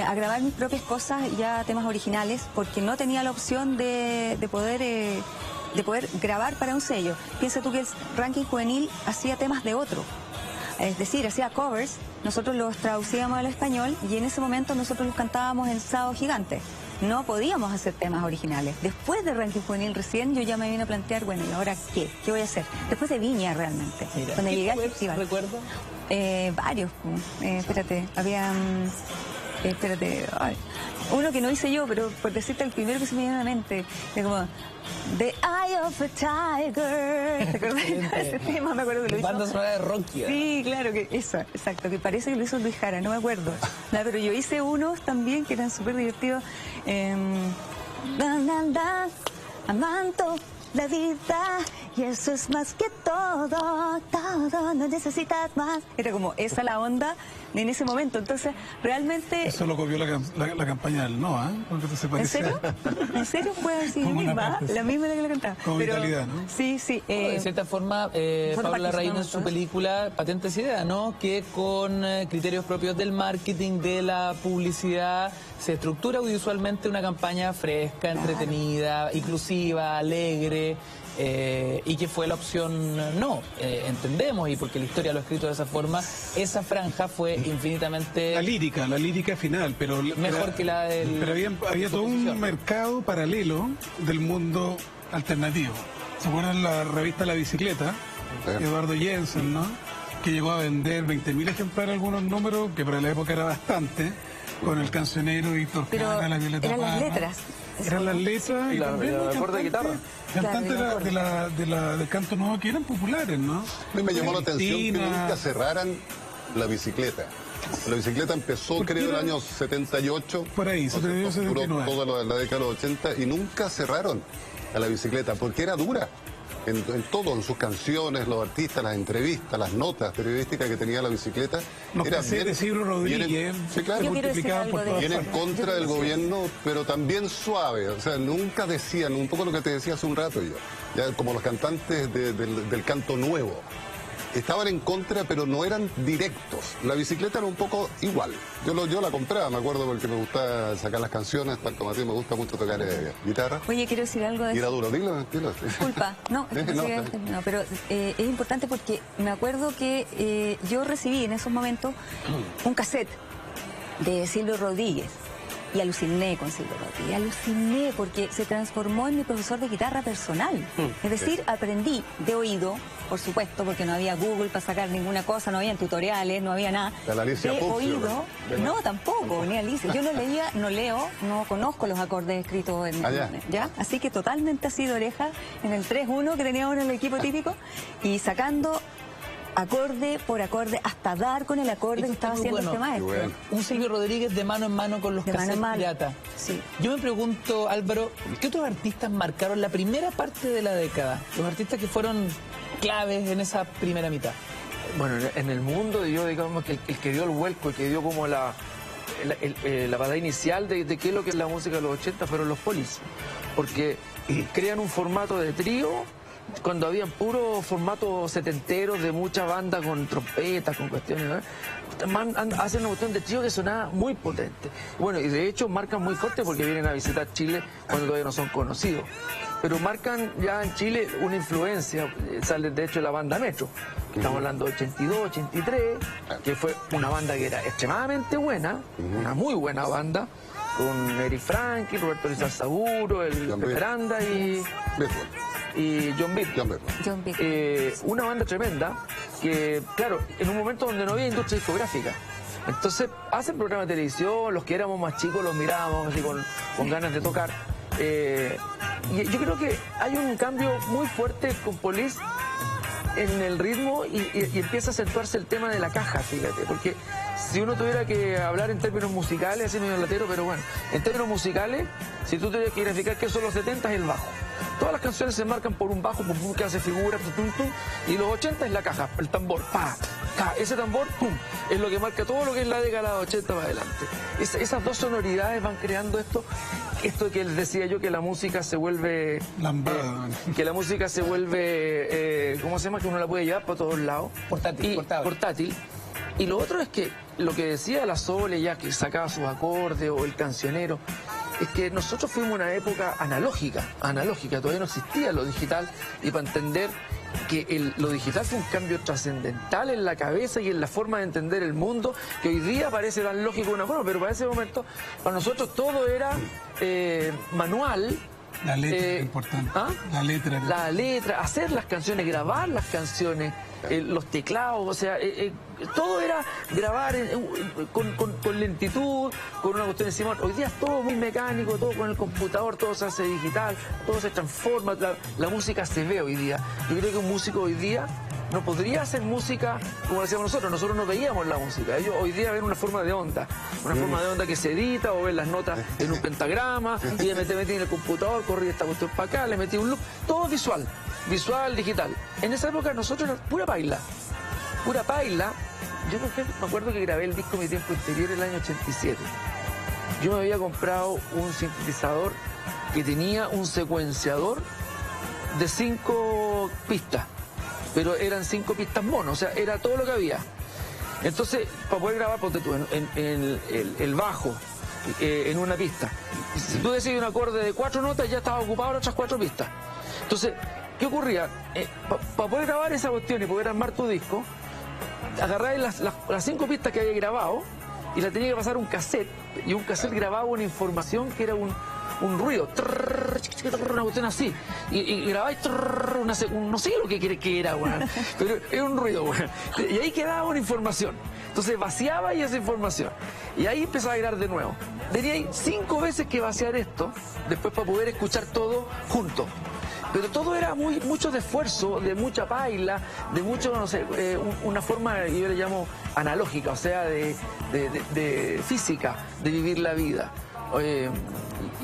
a grabar mis propias cosas, ya temas originales, porque no tenía la opción de poder grabar para un sello. Piensa tú que el ranking juvenil hacía temas de otro. Es decir, hacía covers, nosotros los traducíamos al español y en ese momento nosotros los cantábamos en Sábado Gigante. No podíamos hacer temas originales. Después de Ranking Juvenil recién, yo ya me vine a plantear, bueno, ¿y ahora qué? ¿Qué voy a hacer? Después de Viña, realmente. Mira, cuando llegué al ¿qué festival. recuerdo? Varios. Espérate, había... uno que no hice yo, pero por decirte el primero que se me viene a la mente, es como The Eye of a Tiger. ¿Te acuerdas de ese tema? Me acuerdo que lo hizo. Banda sonora de Rocky. Sí, claro, que eso, exacto, que parece que lo hizo Luis Jara, no me acuerdo. No, pero yo hice unos también que eran súper divertidos. Amando la vida, y eso es más que todo, no necesitas más. Era como esa la onda en ese momento, entonces realmente... Eso lo copió la campaña del NOA, porque se parece. ¿En serio? ¿En serio fue así la misma? La misma la que la cantaba. Con vitalidad, ¿no? Sí, sí. De cierta forma, Pablo Larraín en su película Patentes Ideas, ¿no? Que con criterios propios del marketing, de la publicidad, se estructura audiovisualmente una campaña fresca, entretenida, inclusiva, alegre, y que fue la opción no. Entendemos, y porque la historia lo ha escrito de esa forma, esa franja fue infinitamente... La lírica final, pero... Mejor que la del... Pero había todo un mercado paralelo del mundo alternativo. ¿Se acuerdan la revista La Bicicleta? Eduardo Jensen, ¿no? Que llegó a vender 20.000 ejemplares, algunos números, que para la época era bastante, con el cancionero Víctor Jara, la Violeta eran Parra. las letras. Eran las letras y también el acorde de guitarra. Cantantes del canto nuevo que eran populares, ¿no? A mí me llamó la atención que nunca cerraran La Bicicleta. La Bicicleta empezó, creo, en el año 78. Por ahí, 78, duró 79. toda la década de los 80 y nunca cerraron a La Bicicleta porque era dura. en todo, en sus canciones, los artistas, las entrevistas, las notas periodísticas que tenía la bicicleta. Los casetes de Silvio Rodríguez. Sí, claro, bien en contra del gobierno, pero también suave. O sea, nunca decían, un poco lo que te decía hace un rato yo, ya como los cantantes del canto nuevo. Estaban en contra, pero no eran directos. La bicicleta era un poco igual. Yo la compraba, me acuerdo, porque me gusta sacar las canciones, como a ti me gusta mucho tocar guitarra. Oye, quiero decir algo de Y era eso. duro, dilo. Disculpa, no, pero es importante porque me acuerdo que yo recibí en esos momentos un cassette de Silvio Rodríguez. Y aluciné con Silvio Rodríguez, aluciné porque se transformó en mi profesor de guitarra personal. Es decir, aprendí de oído, por supuesto, porque no había Google para sacar ninguna cosa, no había tutoriales, no había nada. De la Alicia de Puccio, oído, no, tampoco, ni Alicia. Yo no leía, no leo, no conozco los acordes escritos en ¿ya? Así que totalmente así de oreja en el 3-1 que teníamos en el equipo típico y sacando acorde por acorde, hasta dar con el acorde que estaba haciendo este maestro. Bueno. Un Silvio Rodríguez de mano en mano con los cassettes pirata. Sí. Yo me pregunto, Álvaro, ¿qué otros artistas marcaron la primera parte de la década? Los artistas que fueron claves en esa primera mitad. Bueno, en el mundo, yo digamos que el que dio el vuelco, el que dio como la patada inicial de qué es lo que es la música de los 80 fueron los Police, porque crean un formato de trío cuando había puro formato setentero de mucha banda con trompetas, con cuestiones, ¿no? Hacen una cuestión de trío que sonaba muy potente. Bueno, y de hecho marcan muy fuerte porque vienen a visitar Chile cuando todavía no son conocidos. Pero marcan ya en Chile una influencia, sale de hecho la banda Metro, que estamos hablando de 82, 83, que fue una banda que era extremadamente buena, una muy buena banda, con Eric Franklin, Roberto Lizarzaburo, el Pepe Aranda y John Beat. Una banda tremenda que, claro, en un momento donde no había industria discográfica. Entonces, hacen programas de televisión, los que éramos más chicos los mirábamos así con ganas de tocar. Y yo creo que hay un cambio muy fuerte con Police en el ritmo y empieza a acentuarse el tema de la caja, fíjate, porque si uno tuviera que hablar en términos musicales, así medio latero, pero bueno, en términos musicales, si tú tuvieras que graficar que son los 70 es el bajo. Todas las canciones se marcan por un bajo, que hace figuras, y los 80 es la caja, el tambor, pa, ca, ese tambor, pum, es lo que marca todo lo que es la década de 80 para adelante. Esas dos sonoridades van creando esto que les decía yo, que la música se vuelve... que la música se vuelve, ¿cómo se llama? Que uno la puede llevar para todos lados. Portátil. Y lo otro es que lo que decía la Sole, ya que sacaba sus acordes, o el cancionero, es que nosotros fuimos una época analógica, todavía no existía lo digital, y para entender que lo digital fue un cambio trascendental en la cabeza y en la forma de entender el mundo, que hoy día parece tan lógico una forma, pero para ese momento, para nosotros todo era manual. La letra es importante. La letra. Hacer las canciones, grabar las canciones, los teclados, o sea, todo era grabar con lentitud, con una cuestión encima. Hoy día es todo muy mecánico, todo con el computador, todo se hace digital, todo se transforma, la música se ve hoy día. Yo creo que un músico hoy día no podría hacer música como decíamos nosotros no veíamos la música. Ellos hoy día ven una forma de onda, que se edita, o ven las notas en un pentagrama, y le metí en el computador, corrí esta cuestión para acá, le metí un loop, todo visual, digital. En esa época nosotros era pura paila. Yo me acuerdo que grabé el disco Mi Tiempo Interior el año 87. Yo me había comprado un sintetizador que tenía un secuenciador de 5 pistas. Pero eran 5 pistas mono, o sea, era todo lo que había. Entonces, para poder grabar, ponte tú, el bajo en una pista. Si tú decides un acorde de 4 notas, ya estaba ocupado las otras 4 pistas. Entonces, ¿qué ocurría? Para poder grabar esa cuestión y poder armar tu disco, agarráis las 5 pistas que había grabado y la tenía que pasar un cassette, y un cassette grababa una información que era un ruido, una cuestión así, y grabáis, no sé lo que era, bueno, pero era un ruido, bueno, y ahí quedaba una información. Entonces vaciaba y esa información, y ahí empezaba a grabar de nuevo. Tenía 5 veces que vaciar esto, después para poder escuchar todo junto. Pero todo era mucho de esfuerzo, de mucha paila, de mucho, no sé, una forma, yo le llamo analógica, o sea, de física, de vivir la vida.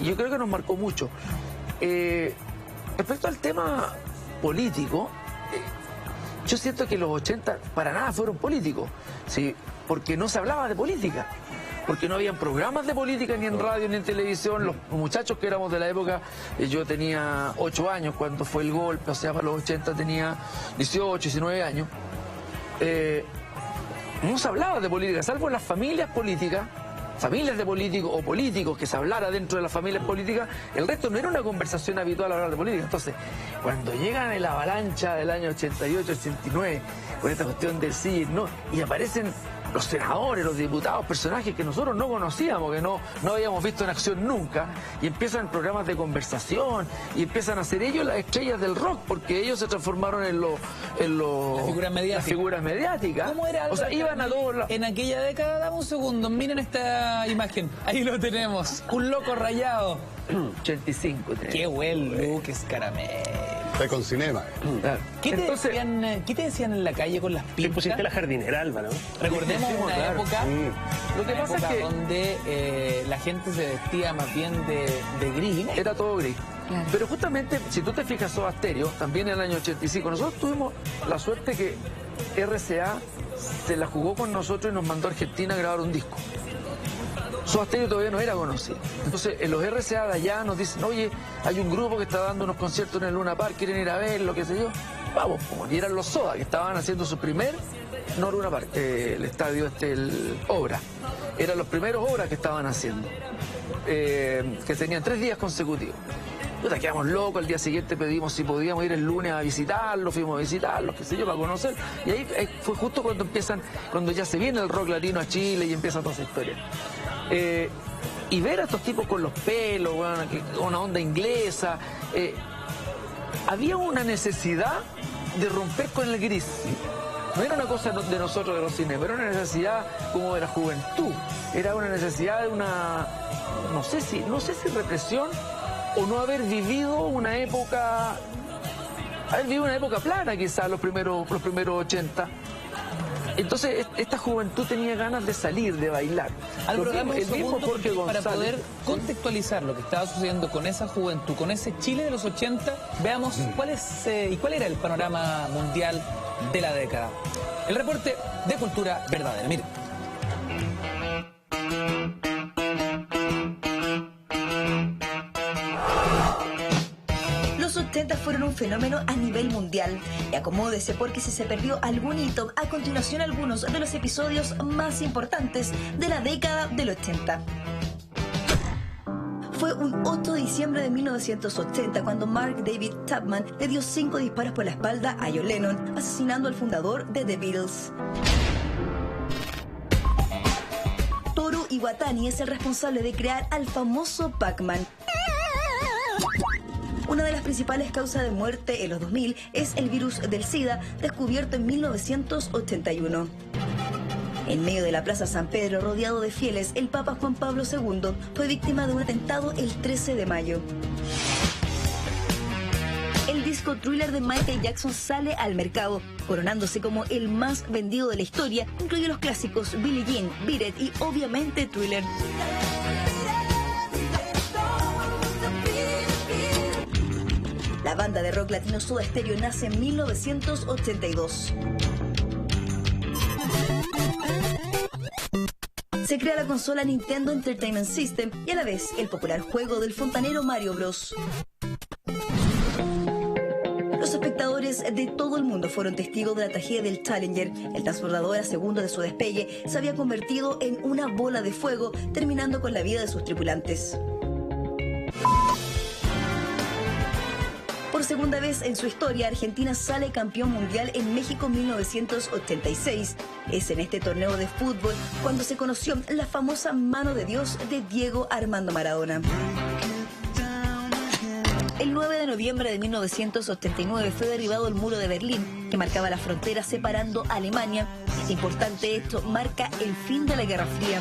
Yo creo que nos marcó mucho. Respecto al tema político, yo siento que los 80 para nada fueron políticos, ¿sí? Porque no se hablaba de política, porque no habían programas de política ni en radio ni en televisión. Los muchachos que éramos de la época, yo tenía 8 años cuando fue el golpe, o sea, para los 80 tenía 18, 19 años. No se hablaba de política, salvo en las familias políticas, familias de políticos o políticos que se hablara dentro de las familias políticas. El resto no era una conversación habitual hablar de política. Entonces, cuando llegan en la avalancha del año 88, 89, con esta cuestión del sí, no, y aparecen los senadores, los diputados, personajes que nosotros no conocíamos, que no habíamos visto en acción nunca, y empiezan programas de conversación, y empiezan a ser ellos las estrellas del rock, porque ellos se transformaron en las figuras mediáticas. ¿Cómo era? O sea, iban a todos lados. En aquella década, dame un segundo, miren esta imagen, ahí lo tenemos, un loco rayado. 85. Qué buen look, es caramelo. Fue con cinema. ¿Qué te decían en la calle con las pintas? Te pusiste la jardinera, Álvaro. Recordemos una época, Lo que pasa es que donde la gente se vestía más bien de gris. Era todo gris. Claro. Pero justamente, si tú te fijas, Soda Stereo, también en el año 85, nosotros tuvimos la suerte que RCA se la jugó con nosotros y nos mandó a Argentina a grabar un disco. Soda Stereo todavía no era conocido. Entonces, en los RCA de allá nos dicen, oye, hay un grupo que está dando unos conciertos en el Luna Park, quieren ir a ver, lo que sé yo. Vamos, y eran los Soda, que estaban haciendo su primer, no Luna Park, el estadio el Obra. Eran los primeros Obras que estaban haciendo, que tenían 3 días consecutivos. Puta, quedamos locos, al día siguiente pedimos si podíamos ir el lunes a visitarlos, fuimos a visitarlos, qué sé yo, para conocer. Y ahí fue justo cuando ya se viene el rock latino a Chile y empieza toda esa historia. Y ver a estos tipos con los pelos, bueno, una onda inglesa, había una necesidad de romper con el gris. No era una cosa de nosotros de los cines, pero era una necesidad como de la juventud. Era una necesidad de una, no sé si represión o no haber vivido una época plana quizás los primeros 80. Entonces esta juventud tenía ganas de salir, de bailar. El mismo Jorge González. Para poder contextualizar lo que estaba sucediendo con esa juventud, con ese Chile de los 80, veamos cuál era el panorama mundial de la década. El reporte de Cultura Verdadera. Miren. Los 80 fueron un fenómeno a nivel mundial. Y acomódese porque si se perdió algún hito, a continuación algunos de los episodios más importantes de la década del 80. Fue un 8 de diciembre de 1980 cuando Mark David Chapman le dio 5 disparos por la espalda a John Lennon, asesinando al fundador de The Beatles. Toru Iwatani es el responsable de crear al famoso Pac-Man. Una de las principales causas de muerte en los 2000 es el virus del SIDA, descubierto en 1981. En medio de la Plaza San Pedro, rodeado de fieles, el Papa Juan Pablo II fue víctima de un atentado el 13 de mayo. El disco Thriller de Michael Jackson sale al mercado, coronándose como el más vendido de la historia. Incluye los clásicos Billie Jean, Beat It y obviamente Thriller. La banda de rock latino Soda Stereo nace en 1982. Se crea la consola Nintendo Entertainment System y a la vez el popular juego del fontanero Mario Bros. Los espectadores de todo el mundo fueron testigos de la tragedia del Challenger. El transbordador, a segundos de su despegue, se había convertido en una bola de fuego, terminando con la vida de sus tripulantes. Por segunda vez en su historia, Argentina sale campeón mundial en México 1986. Es en este torneo de fútbol cuando se conoció la famosa mano de Dios de Diego Armando Maradona. El 9 de noviembre de 1989 fue derribado el muro de Berlín, que marcaba la frontera separando a Alemania. Este importante hecho marca el fin de la Guerra Fría.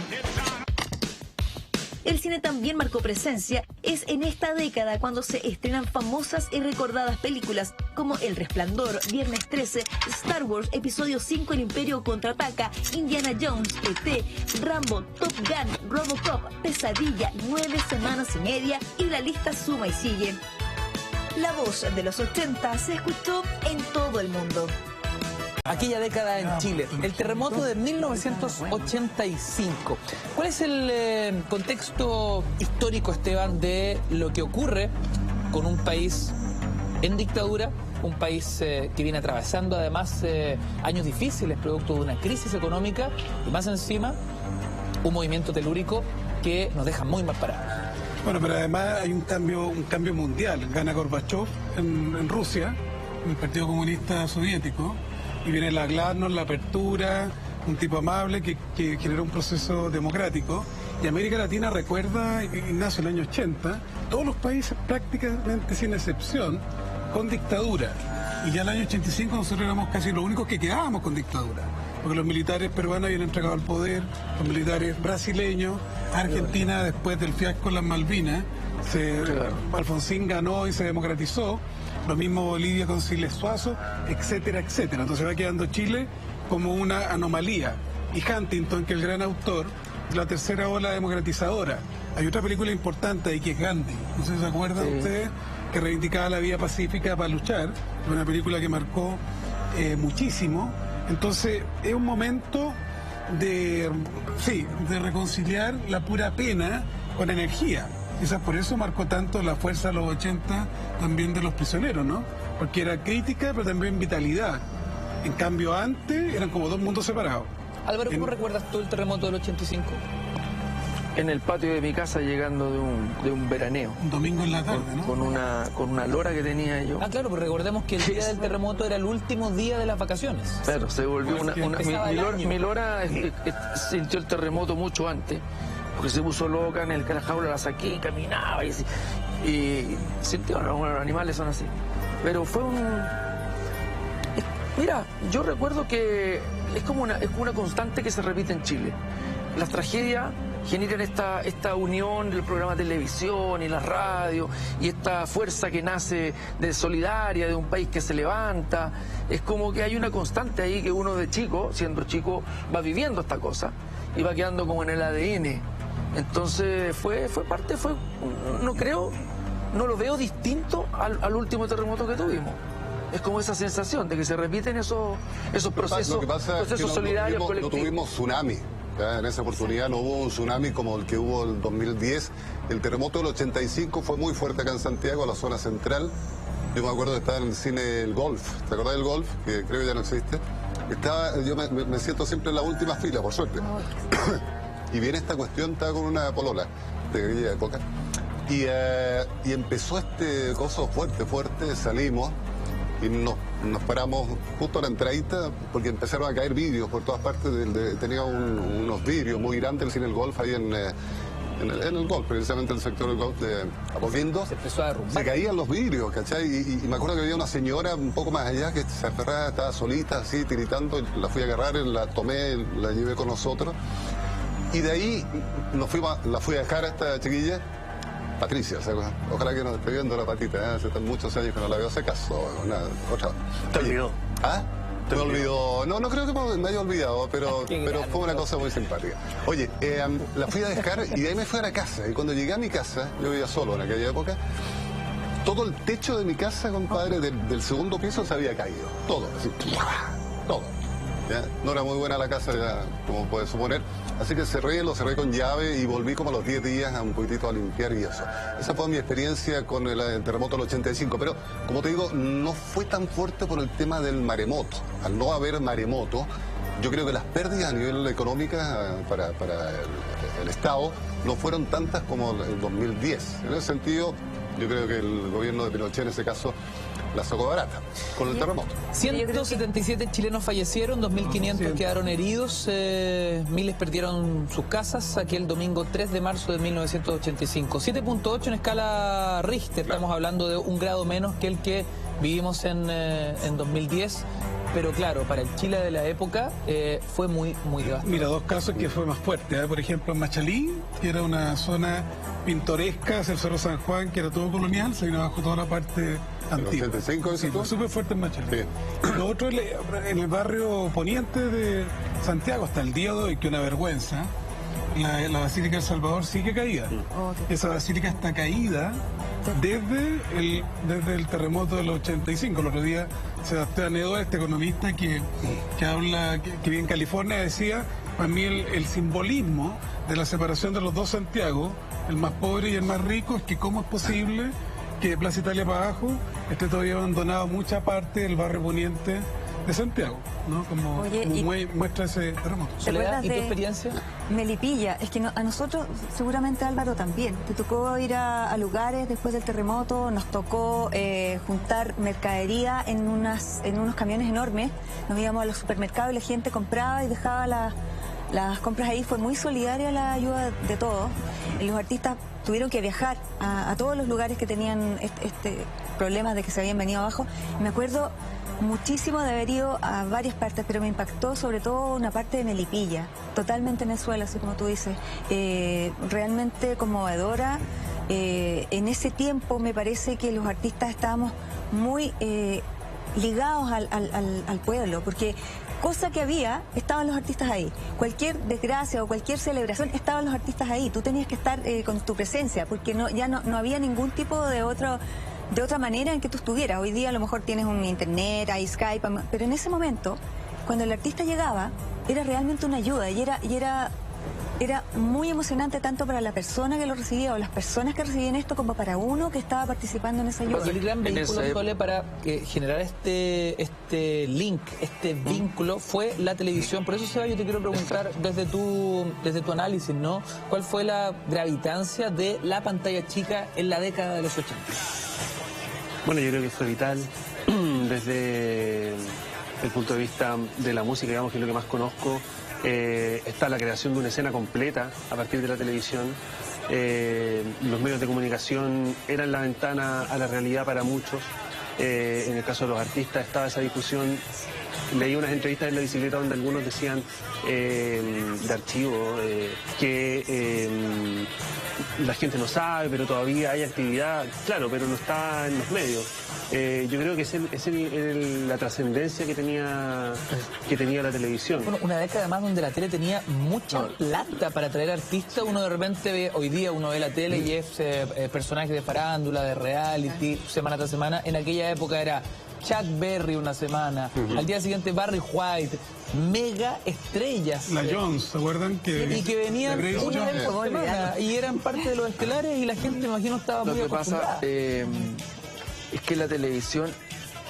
El cine también marcó presencia. Es en esta década cuando se estrenan famosas y recordadas películas como El Resplandor, Viernes 13, Star Wars, Episodio 5, El Imperio Contraataca, Indiana Jones, E.T., Rambo, Top Gun, Robocop, Pesadilla, 9 semanas y media y la lista suma y sigue. La voz de los 80 se escuchó en todo el mundo. Aquella década en Chile, el terremoto de 1985. ¿Cuál es el contexto histórico, Esteban, de lo que ocurre con un país en dictadura, un país que viene atravesando además años difíciles producto de una crisis económica y más encima un movimiento telúrico que nos deja muy mal parados? Bueno, pero además hay un cambio mundial. Gana Gorbachev en Rusia, en el Partido Comunista Soviético, y viene la glasnost, la apertura, un tipo amable que generó un proceso democrático. Y América Latina recuerda, Ignacio, el año 80, todos los países prácticamente sin excepción, con dictadura. Y ya el año 85 nosotros éramos casi los únicos que quedábamos con dictadura. Porque los militares peruanos habían entregado el poder, los militares brasileños, Argentina después del fiasco en las Malvinas, Alfonsín ganó y se democratizó, lo mismo Bolivia con Siles Suazo, etcétera, etcétera. Entonces va quedando Chile como una anomalía. Y Huntington, que es el gran autor, la tercera ola democratizadora. Hay otra película importante ahí que es Gandhi, no sé si se acuerdan ustedes, que reivindicaba la vía pacífica para luchar, una película que marcó muchísimo. Entonces es un momento de reconciliar la pura pena con energía. Quizás por eso marcó tanto la fuerza de los 80 también de los prisioneros, ¿no? Porque era crítica, pero también vitalidad. En cambio, antes eran como dos mundos separados. Álvaro, ¿cómo recuerdas tú el terremoto del 85? En el patio de mi casa, llegando de un veraneo. Un domingo en la tarde, ¿no? Con una lora que tenía yo. Ah, claro, pues recordemos que el día del terremoto era el último día de las vacaciones. Claro, se volvió mi lora sintió el terremoto mucho antes, porque se puso loca, en la jaula la saqué, caminaba y sintió, los animales son así. Pero fue mira, yo recuerdo que es como una constante que se repite en Chile. Las tragedias generan esta unión del programa de televisión y la radio y esta fuerza que nace de solidaria, de un país que se levanta. Es como que hay una constante ahí que uno de chico, siendo chico, va viviendo esta cosa y va quedando como en el ADN. Entonces no lo veo distinto al último terremoto que tuvimos. Es como esa sensación de que se repiten esos procesos, Lo que pasa es que solidarios colectivos. no tuvimos tsunami. En esa oportunidad no hubo un tsunami como el que hubo en 2010. El terremoto del 85 fue muy fuerte acá en Santiago, la zona central. Yo me acuerdo de estar en el cine El Golf. ¿Te acordás del Golf? Que creo que ya no existe. Yo me siento siempre en la última fila, por suerte. Y viene esta cuestión, estaba con una polola de grilla de coca. Y empezó este coso fuerte, salimos y nos paramos justo a la entradita porque empezaron a caer vidrios por todas partes. Tenía unos vidrios muy grandes el cine El Golf ahí en el Golf, precisamente el sector del Golf de Apoquindo. Se empezó a derrumbar. Se caían los vidrios, ¿cachai? Y me acuerdo que había una señora un poco más allá que se aferraba, estaba solita, así, tiritando. La fui a agarrar, la tomé, la llevé con nosotros. Y de ahí la fui a dejar a esta chiquilla, Patricia, ojalá que nos esté viendo la Patita, hace muchos años que no la veo, se casó, otra. ¿Te olvidó? ¿Ah? Me olvidó. No creo que me haya olvidado, pero fue una cosa muy simpática. Oye, la fui a dejar y de ahí me fui a la casa. Y cuando llegué a mi casa, yo vivía solo en aquella época, todo el techo de mi casa, compadre, del segundo piso se había caído. Todo, así, todo. ¿Ya? No era muy buena la casa, ya, como puedes suponer. Así que lo cerré con llave y volví como a los 10 días a un poquitito a limpiar y eso. Esa fue mi experiencia con el terremoto del 85. Pero, como te digo, no fue tan fuerte por el tema del maremoto. Al no haber maremoto, yo creo que las pérdidas a nivel económico para el Estado no fueron tantas como el 2010. En ese sentido, yo creo que el gobierno de Pinochet en ese caso la sacó barata con el terremoto. 177 chilenos fallecieron, 2.500 quedaron heridos, miles perdieron sus casas aquel domingo 3 de marzo de 1985. 7.8 en escala Richter, estamos hablando de un grado menos que el que vivimos en 2010. Pero claro, para el Chile de la época fue muy devastador. Mira, dos casos que fue más fuerte. Por ejemplo, en Machalí, que era una zona pintoresca, el Cerro San Juan, que era todo colonial, se vino abajo toda la parte antigua. ¿El 85 sí, fue súper fuerte en Machalí. Sí. Lo otro, en el barrio poniente de Santiago, hasta el día de hoy, que una vergüenza, la Basílica del Salvador sigue caída. Esa basílica está caída desde el terremoto del 85. El otro día Sebastián Edo, este economista que vive en California, decía, para mí el simbolismo de la separación de los dos Santiago, el más pobre y el más rico, es que cómo es posible que de Plaza Italia para abajo esté todavía abandonado mucha parte del barrio poniente de Santiago, ¿no? Como muestra ese terremoto. Soledad, ¿y tu experiencia? Melipilla, es que a nosotros, seguramente Álvaro también, te tocó ir a lugares después del terremoto, nos tocó juntar mercadería en unos camiones enormes, nos íbamos a los supermercados y la gente compraba y dejaba las compras ahí. Fue muy solidaria la ayuda de todos. Los artistas tuvieron que viajar a todos los lugares que tenían problemas de que se habían venido abajo. Me acuerdo muchísimo de haber ido a varias partes, pero me impactó sobre todo una parte de Melipilla, totalmente en el suelo, así como tú dices, realmente conmovedora. En ese tiempo me parece que los artistas estábamos muy ligados al pueblo, porque cosa que había, estaban los artistas ahí. Cualquier desgracia o cualquier celebración, estaban los artistas ahí. Tú tenías que estar con tu presencia, porque ya no había ningún tipo de otra manera en que tú estuvieras. Hoy día a lo mejor tienes un internet, hay Skype, pero en ese momento, cuando el artista llegaba, era realmente una ayuda y era muy emocionante tanto para la persona que lo recibía o las personas que recibían esto como para uno que estaba participando en esa ayuda. Y el gran vehículo, Sole, para generar este link, este vínculo, fue la televisión. Por eso, Seba, yo te quiero preguntar desde tu análisis, ¿no? ¿Cuál fue la gravitancia de la pantalla chica en la década de los 80? Bueno, yo creo que fue vital desde el punto de vista de la música, digamos, que es lo que más conozco. Está la creación de una escena completa a partir de la televisión. Los medios de comunicación eran la ventana a la realidad para muchos. En el caso de los artistas estaba esa discusión. Leí unas entrevistas en La Bicicleta donde algunos decían de archivo que la gente no sabe, pero todavía hay actividad, claro, pero no está en los medios. Yo creo que es la trascendencia que tenía la televisión. Bueno, una década más donde la tele tenía mucha plata para traer artistas. Uno de repente ve, hoy día uno ve la tele y es personajes de farándula, de reality, semana tras semana. En aquella época era Chuck Berry una semana, al día siguiente Barry White, mega estrellas. La Jones, ¿se acuerdan? Y que venían una vez por semana y eran parte de los estelares y la gente, me imagino, estaba muy acostumbrada. Es que la televisión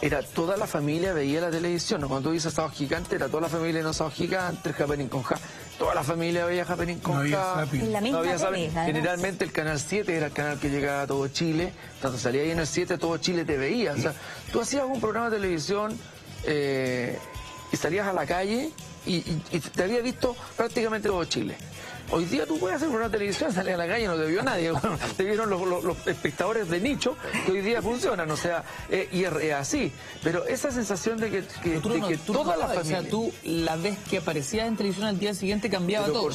era toda la familia veía la televisión, ¿no? Cuando tú dices Sábado Gigante, era toda la familia no Sábado Gigante, el Happening con Ja, toda la familia veía Happening con Ja. No había Zapping. Generalmente el Canal 7 era el canal que llegaba a todo Chile, tanto salía ahí en el 7, todo Chile te veía. O sea, tú hacías un programa de televisión y salías a la calle y te había visto prácticamente todo Chile. Hoy día tú puedes hacer una televisión, salir a la calle, no te vio nadie, te vieron los espectadores de nicho que hoy día funcionan, o sea, y es así. Pero esa sensación de que toda la familia... O sea, tú la vez que aparecías en televisión al día siguiente cambiaba todo. Por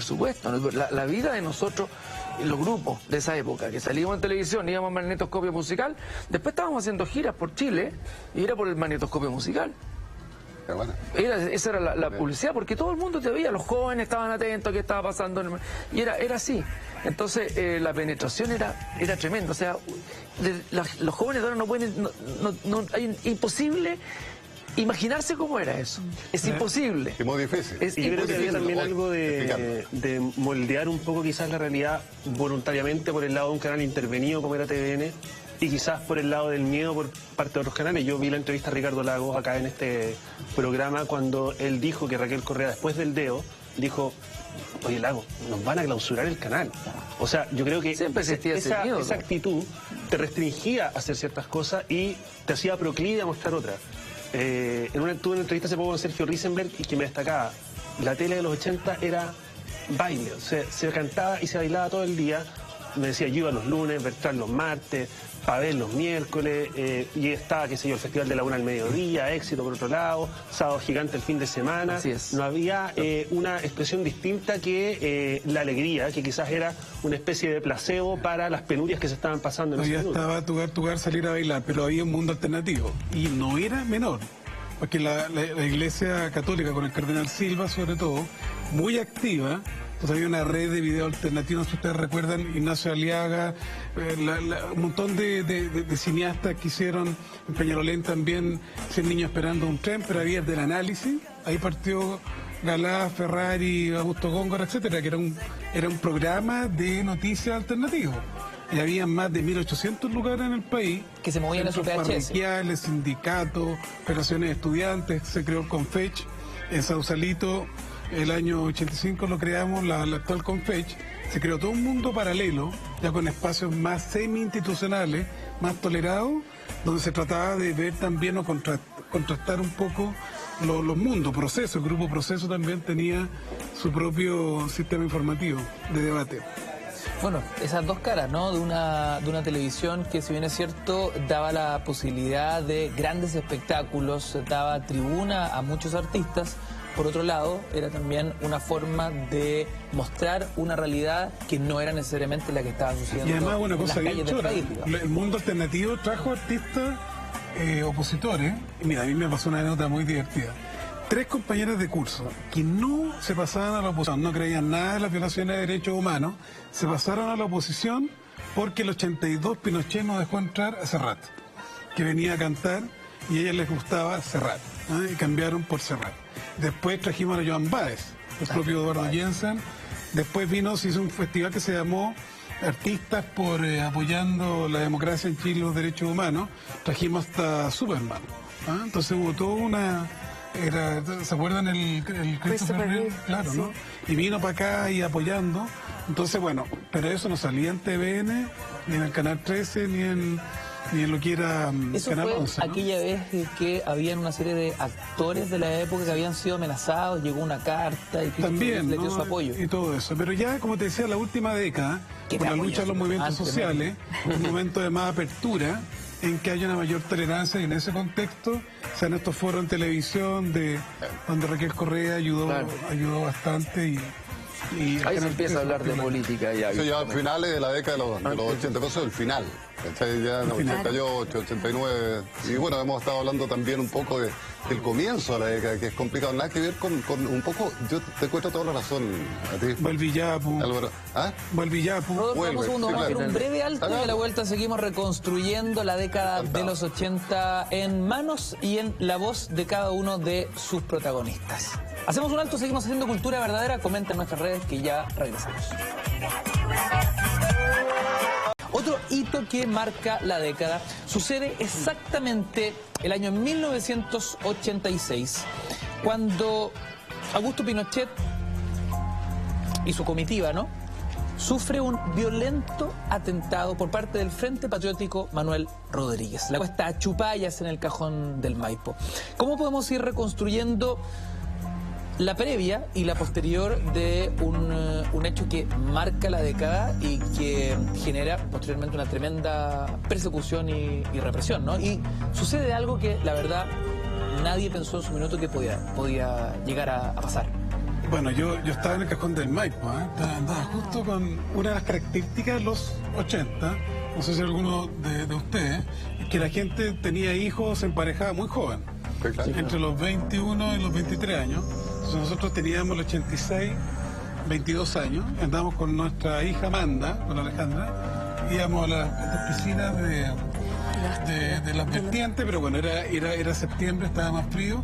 supuesto. La vida de nosotros, los grupos de esa época, que salíamos en televisión, íbamos al magnetoscopio musical, después estábamos haciendo giras por Chile y era por el magnetoscopio musical. Bueno. Esa era la publicidad, porque todo el mundo te veía, los jóvenes estaban atentos a qué estaba pasando, y era así. Entonces la penetración era tremenda, o sea, los jóvenes ahora no pueden, imposible imaginarse cómo era eso, es imposible. Es muy difícil. Y creo que había también algo de moldear un poco quizás la realidad voluntariamente por el lado de un canal intervenido como era TVN, y quizás por el lado del miedo por parte de otros canales. Yo vi la entrevista a Ricardo Lagos acá en este programa cuando él dijo que Raquel Correa, después del DEO, dijo: oye, Lagos, nos van a clausurar el canal. O sea, yo creo que esa actitud te restringía a hacer ciertas cosas y te hacía proclive a mostrar otras. Tuve una entrevista hace poco con Sergio Risenberg y que me destacaba: la tele de los 80 era baile, o sea, se cantaba y se bailaba todo el día. Me decía, yo iba los lunes, Bertrand los martes, Pavel los miércoles, y estaba, qué sé yo, el Festival de la Una al mediodía, Éxito por otro lado, Sábado Gigante el fin de semana. Así es. No había una expresión distinta que la alegría, que quizás era una especie de placebo para las penurias que se estaban pasando en ese minuto. Estaba tu lugar salir a bailar, pero había un mundo alternativo, y no era menor, porque la Iglesia Católica, con el Cardenal Silva sobre todo, muy activa Entonces había una red de videos alternativos, si ustedes recuerdan, Ignacio Aliaga, un montón de cineastas que hicieron, en Peñalolén también, 100 niños esperando un tren, pero había del análisis, ahí partió Galá, Ferrari, Augusto Góngora, etcétera, que era un programa de noticias alternativos. Y había más de 1.800 lugares en el país. Que se movían en su PHS. Parroquiales, sindicatos, federaciones de estudiantes, se creó el Confech. En Sausalito, el año 85 lo creamos, la actual Confech. Se creó todo un mundo paralelo, ya con espacios más semi-institucionales, más tolerados, donde se trataba de ver también o contrastar un poco los mundos, Proceso. El Grupo Proceso también tenía su propio sistema informativo de debate. Bueno, esas dos caras, ¿no? De una televisión que, si bien es cierto, daba la posibilidad de grandes espectáculos, daba tribuna a muchos artistas. Por otro lado, era también una forma de mostrar una realidad que no era necesariamente la que estaba sucediendo. Y además, una cosa bien chora, país, el mundo alternativo trajo artistas opositores. Y mira, a mí me pasó una nota muy divertida. 3 compañeras de curso que no se pasaban a la oposición, no creían nada de las violaciones de derechos humanos, se pasaron a la oposición porque el 82 Pinochet no dejó entrar a Serrat, que venía a cantar y a ellas les gustaba Serrat, y cambiaron por Serrat. Después trajimos a Joan Baez, el propio Eduardo Jensen. Después se hizo un festival que se llamó Artistas por apoyando la democracia en Chile y los derechos humanos. Trajimos hasta Superman. Entonces hubo toda una... ¿se acuerdan el Christopher Reeve? Claro, sí. ¿No? Y vino para acá y apoyando. Entonces, bueno, pero eso no salía en TVN, ni en el Canal 13, ni en lo que era eso Canal fue 11, ¿no? Aquella vez que habían una serie de actores de la época que habían sido amenazados, llegó una carta y también, les dio su apoyo. Y todo eso. Pero ya, como te decía, la última década, con la lucha de los movimientos sociales, un momento de más apertura, en que haya una mayor tolerancia, y en ese contexto sean estos foros en televisión donde Raquel Correa ayudó bastante y ahí se empieza a hablar de política ya. Eso ya a finales de la década de los 80, eso es el final. ¿Cachai? Ya en 88, 89. Y bueno, hemos estado hablando también un poco del comienzo de la década, que es complicado. Nada que ver con un poco. Yo te encuentro toda la razón a ti. Valvillapu. Álvaro. ¿Ah? Valvillapu. Un segundo, vamos a hacer un breve alto y a la vuelta seguimos reconstruyendo la década de los 80 en manos y en la voz de cada uno de sus protagonistas. Hacemos un alto, seguimos haciendo cultura verdadera. Comenta en nuestras redes que ya regresamos. Otro hito que marca la década sucede exactamente el año 1986, cuando Augusto Pinochet y su comitiva, ¿no?, sufre un violento atentado por parte del Frente Patriótico Manuel Rodríguez. La cuesta a Chupayas en el cajón del Maipo. ¿Cómo podemos ir reconstruyendo la previa y la posterior de un hecho que marca la década y que genera posteriormente una tremenda persecución y represión, ¿no? Y sucede algo que, la verdad, nadie pensó en su minuto que podía llegar a pasar. Bueno, yo estaba en el cajón del Maipo, andaba justo con una de las características de los 80, no sé si alguno de ustedes, es que la gente tenía hijos, se emparejaba muy joven, entre los 21 y los 23 años. Entonces nosotros teníamos el 86, 22 años, andábamos con nuestra hija Amanda, con Alejandra, íbamos a las piscinas de las vertientes, pero bueno, era septiembre, estaba más frío,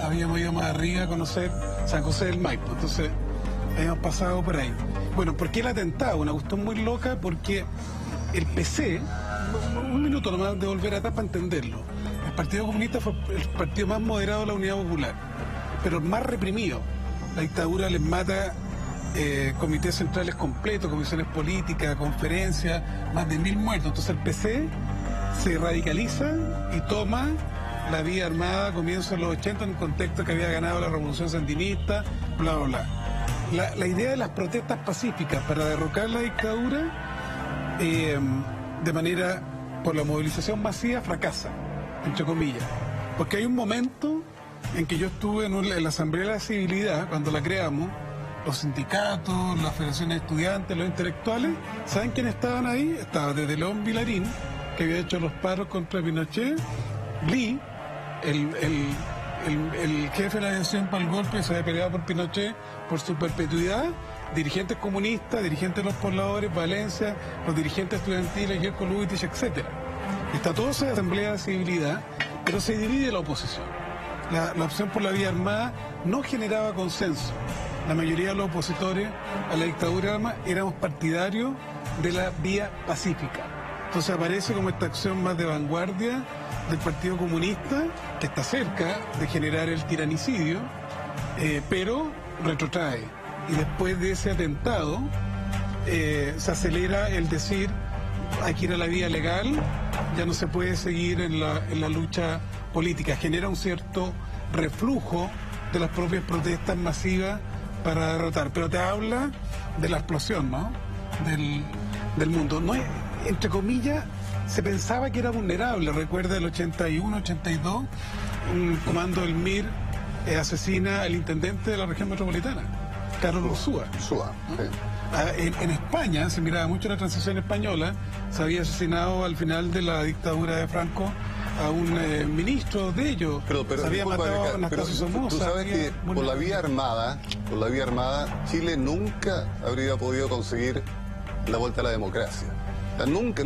habíamos ido más arriba a conocer San José del Maipo, entonces habíamos pasado por ahí. Bueno, ¿por qué el atentado? Una cuestión muy loca, porque el PC, un minuto nomás de volver atrás para entenderlo, el Partido Comunista fue el partido más moderado de la Unidad Popular, pero más reprimido. La dictadura les mata comités centrales completos, comisiones políticas, conferencias, más de 1000 muertos. Entonces el PC se radicaliza y toma la vía armada a comienzos de los 80 en un contexto que había ganado la revolución sandinista, bla, bla, bla. La idea de las protestas pacíficas para derrocar la dictadura de manera, por la movilización masiva, fracasa, entre comillas. Porque hay un momento en que yo estuve en la Asamblea de la Civilidad, cuando la creamos, los sindicatos, las federaciones de estudiantes, los intelectuales, ¿saben quiénes estaban ahí? Estaba desde León Vilarín, que había hecho los paros contra Pinochet, Lee, el jefe de la aviación para el golpe, se había peleado por Pinochet por su perpetuidad, dirigentes comunistas, dirigentes de los pobladores, Valencia, los dirigentes estudiantiles, Jerko Lubitsch, etc. Está toda esa asamblea de civilidad, pero se divide la oposición. La opción por la vía armada no generaba consenso. La mayoría de los opositores a la dictadura armada éramos partidarios de la vía pacífica. Entonces aparece como esta acción más de vanguardia del Partido Comunista, que está cerca de generar el tiranicidio, pero retrotrae. Y después de ese atentado se acelera el decir hay que ir a la vía legal, ya no se puede seguir en la lucha política. Genera un cierto reflujo de las propias protestas masivas para derrotar. Pero te habla de la explosión, ¿no? del mundo. No es, entre comillas, se pensaba que era vulnerable. Recuerda el 81, 82, un comando del MIR asesina al intendente de la región metropolitana, Carlos Ursúa. En España, se miraba mucho la transición española, se había asesinado al final de la dictadura de Franco a un ministro de ellos. Pero se había matado a Anastasio Somoza. Tú sabes que por la vía armada, Chile nunca habría podido conseguir la vuelta a la democracia. O sea, nunca,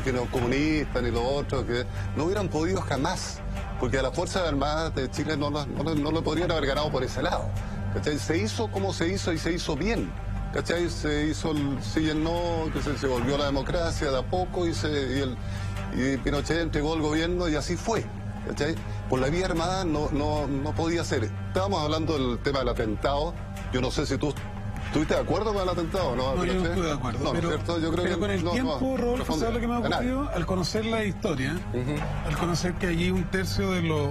que los comunistas ni los otros, que no hubieran podido jamás, porque a las Fuerzas Armadas de Chile no lo podrían haber ganado por ese lado. ¿Cachai? Se hizo como se hizo y se hizo bien. ¿Cachai? Se hizo el sí y el no, que se volvió la democracia de a poco y Pinochet entregó el gobierno y así fue. ¿Cachai? Por la vía armada no podía ser. Estábamos hablando del tema del atentado. Yo no sé si tú ¿estuviste de acuerdo con el atentado? No, yo no estuve de acuerdo. No, pero, ¿cierto? Yo creo pero que con el tiempo, Rodolfo, ¿sabes lo que me ha ocurrido? Al conocer la historia, al conocer que allí un tercio de los...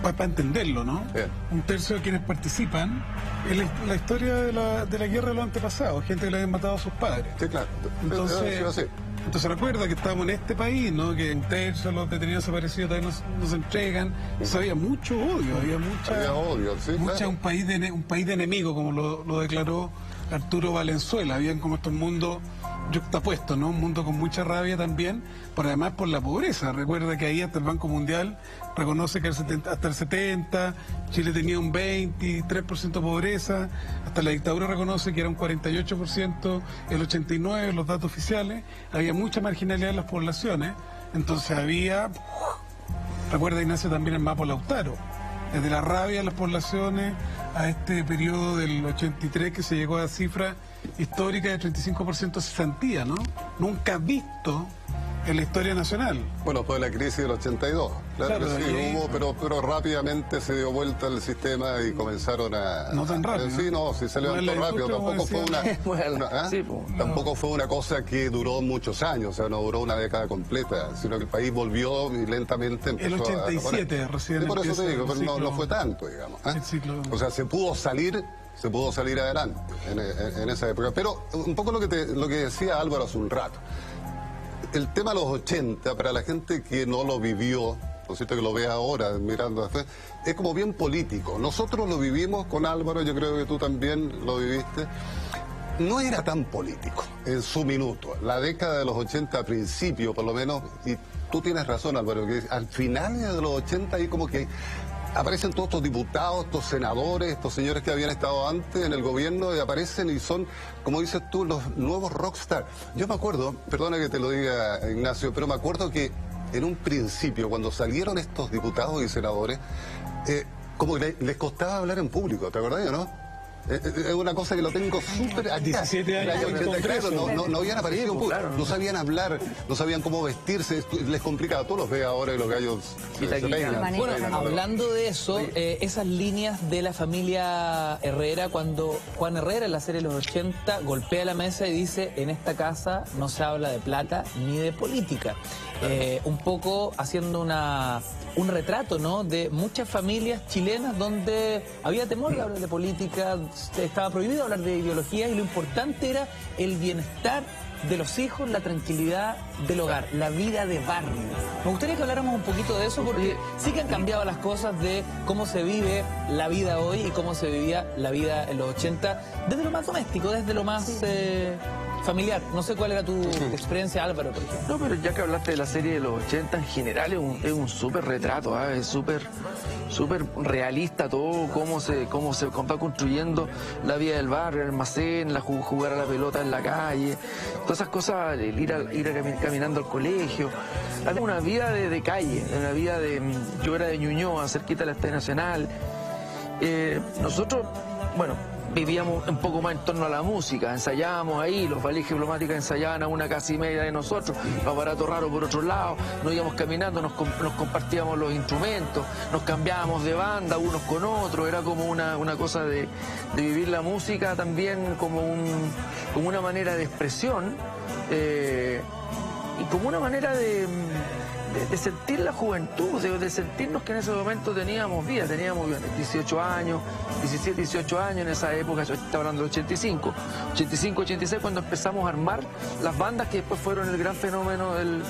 Para entenderlo, ¿no? Bien. Un tercio de quienes participan es la historia de la guerra de los antepasados, gente que le habían matado a sus padres. Sí, claro. Entonces recuerda que estábamos en este país, ¿no? Que un tercio de los detenidos desaparecidos todavía no se entregan. Entonces había mucho odio, había odio, sí, claro. un país de enemigos, como lo declaró Arturo Valenzuela. Habían como estos mundos yuxtapuestos, ¿no? Un mundo con mucha rabia también, pero además por la pobreza. Recuerda que ahí hasta el Banco Mundial reconoce que hasta el 70 Chile tenía un 23% de pobreza, hasta la dictadura reconoce que era un 48%, el 89, los datos oficiales. Había mucha marginalidad en las poblaciones, entonces había, recuerda Ignacio también el mapa Lautaro, desde la rabia de las poblaciones a este periodo del 83 que se llegó a cifra histórica de 35% de cesantía, ¿no? Nunca visto en la historia nacional. Bueno, fue la crisis del 82. Claro que sí, hubo, pero rápidamente se dio vuelta el sistema y comenzaron a... No tan rápido. Sí, se levantó rápido. Tampoco fue una cosa que duró muchos años, o sea, no duró una década completa, sino que el país volvió y lentamente empezó el 87 recién. Por eso te digo, pero no fue tanto, digamos. O sea, se pudo salir adelante en esa época. Pero un poco lo que decía Álvaro hace un rato. El tema de los 80, para la gente que no lo vivió, no sé, que lo vea ahora mirando después, es como bien político. Nosotros lo vivimos con Álvaro, yo creo que tú también lo viviste. No era tan político en su minuto. La década de los 80 a principio, por lo menos, y tú tienes razón, Álvaro, que al final de los 80 hay como que aparecen todos estos diputados, estos senadores, estos señores que habían estado antes en el gobierno y aparecen y son, como dices tú, los nuevos rockstar. Yo me acuerdo, perdona que te lo diga Ignacio, pero me acuerdo que en un principio, cuando salieron estos diputados y senadores, como que les costaba hablar en público, ¿te acordás, no? Es una cosa que lo tengo súper... 17 años. No habían aparecido, claro, no sabían hablar, no sabían cómo vestirse, les complicaba. Tú los ves ahora y los gallos se peinan. Bueno, hablando de eso, esas líneas de la familia Herrera, cuando Juan Herrera en la serie de los 80 golpea la mesa y dice: en esta casa no se habla de plata ni de política. Un poco haciendo un retrato, ¿no?, de muchas familias chilenas donde había temor de hablar de política, estaba prohibido hablar de ideología y lo importante era el bienestar de los hijos, la tranquilidad del hogar, la vida de barrio. Me gustaría que habláramos un poquito de eso porque sí que han cambiado las cosas de cómo se vive la vida hoy y cómo se vivía la vida en los 80, desde lo más doméstico, desde lo más familiar. No sé cuál era tu experiencia, Álvaro, por ejemplo. No, pero ya que hablaste de la serie de los 80, en general es un súper retrato, ¿ah? Es súper realista todo, cómo se va construyendo la vida del barrio, el almacén, jugar a la pelota en la calle, todas esas cosas, el ir caminando al colegio. Había una vida de calle, una vida de... Yo era de Ñuñoa, cerquita del Estadio Nacional. Nosotros, bueno, vivíamos un poco más en torno a la música, ensayábamos ahí, los Valijas Diplomáticas ensayaban a una casa y media de nosotros, los Aparatos Raros por otro lado, nos íbamos caminando, nos compartíamos los instrumentos, nos cambiábamos de banda unos con otros, era como una cosa de vivir la música también como una manera de expresión y como una manera de sentir la juventud, de sentirnos que en ese momento teníamos vida, teníamos 18 años, 17, 18 años en esa época, yo estaba hablando del 85, 86 cuando empezamos a armar las bandas que después fueron el gran fenómeno del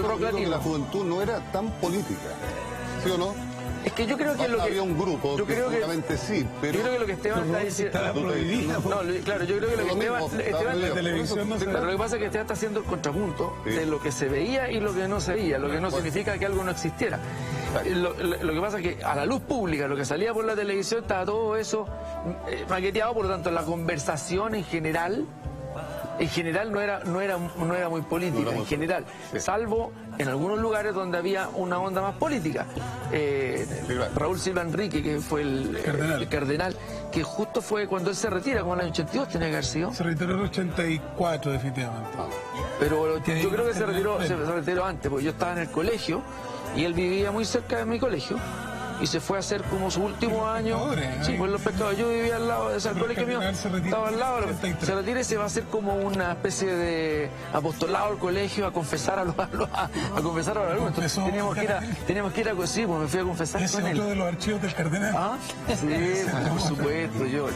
rock latino. La juventud no era tan política, ¿sí o no? Es que yo creo que había un grupo que seguramente sí, pero... Yo creo que lo que Esteban está diciendo... Claro, yo creo que lo que Esteban... Lo que pasa es que Esteban está haciendo el contrapunto de lo que se veía y lo que no se veía, lo que no significa que algo no existiera. Lo que pasa es que a la luz pública, lo que salía por la televisión, estaba todo eso maqueteado, por lo tanto la conversación en general no era muy política, en general, salvo en algunos lugares donde había una onda más política. Raúl Silva Enrique, que fue el cardenal, que justo fue cuando él se retira, como en el año 82 tenía que haber sido. Se retiró en el 84, definitivamente. Pero yo creo que se retiró antes, porque yo estaba en el colegio y él vivía muy cerca de mi colegio. Y se fue a hacer como su último año. Sí, pues los pescadores. Yo vivía al lado de ese colegio mío. Estaba al lado. Se retira y se va a hacer como una especie de apostolado al colegio a confesar a los alumnos. Entonces teníamos que ir a sí, pues me fui a confesar con él. ¿Es otro de los archivos del cardenal? ¿Ah? Sí, por supuesto. Yo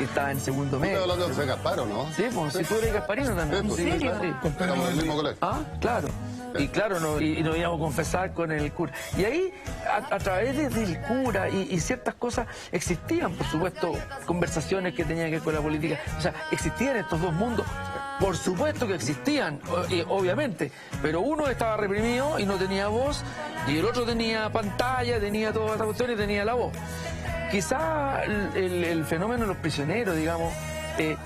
estaba en segundo medio. ¿Estás hablando de Gasparo, no? Sí, pues si tú eres Gasparino también. ¿En serio? Estamos en el mismo colegio. Ah, claro. Y claro, nos íbamos a confesar con el cura. Y ahí, a través del cura y ciertas cosas, existían, por supuesto, conversaciones que tenían que ver con la política. O sea, existían estos dos mundos. Por supuesto que existían, obviamente. Pero uno estaba reprimido y no tenía voz, y el otro tenía pantalla, tenía toda esta cuestión y tenía la voz. Quizá el fenómeno de los prisioneros, digamos, que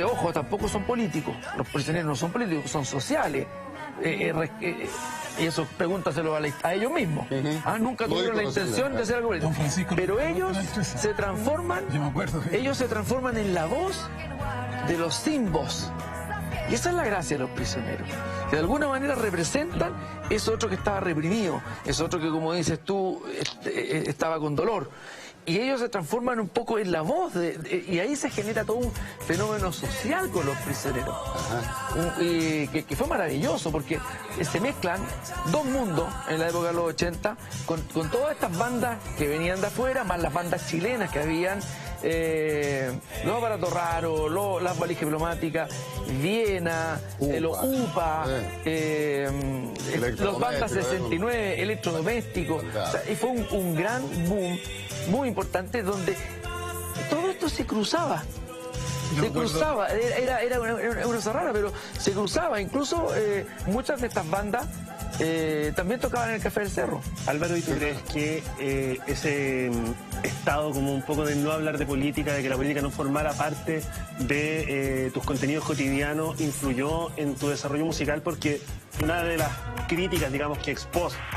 ojo, tampoco son políticos. Los prisioneros no son políticos, son sociales. Y eso pregúntaselo a ellos mismos. Nunca tuvieron la intención de hacer algo político. Pero ellos se transforman en la voz de los sin voz. Y esa es la gracia de los prisioneros, que de alguna manera representan ese otro que estaba reprimido, ese otro que, como dices tú, estaba con dolor. Y ellos se transforman un poco en la voz, y ahí se genera todo un fenómeno social con los prisioneros. Y que fue maravilloso, porque se mezclan dos mundos en la época de los 80, con todas estas bandas que venían de afuera, más las bandas chilenas que habían, los Aparatos Raros, las Valijas Diplomáticas, Viena, los UPA, los Bandas 69, Electrodomésticos. O sea, y fue un gran boom muy importante donde todo esto se cruzaba. Era una cosa rara, pero se cruzaba. Incluso muchas de estas bandas también tocaban en el Café del Cerro. Álvaro, ¿y tú crees que ese estado como un poco de no hablar de política, de que la política no formara parte de tus contenidos cotidianos, influyó en tu desarrollo musical? Porque una de las críticas, digamos, que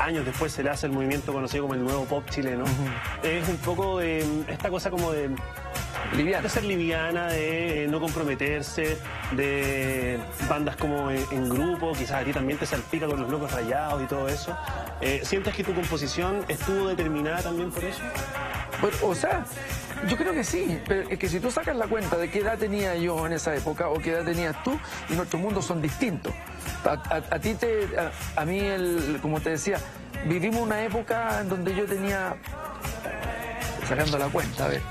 años después se le hace al movimiento conocido como el nuevo pop chileno, es un poco de esta cosa como de ser liviana, de no comprometerse, de bandas como en grupo, quizás a ti también te salpica con los Locos Rayados y todo eso. ¿Sientes que tu composición estuvo determinada también por eso? Bueno, o sea, yo creo que sí, pero es que si tú sacas la cuenta de qué edad tenía yo en esa época o qué edad tenías tú, y nuestros mundos son distintos. A mí, como te decía, vivimos una época en donde yo tenía, sacando la cuenta, a ver,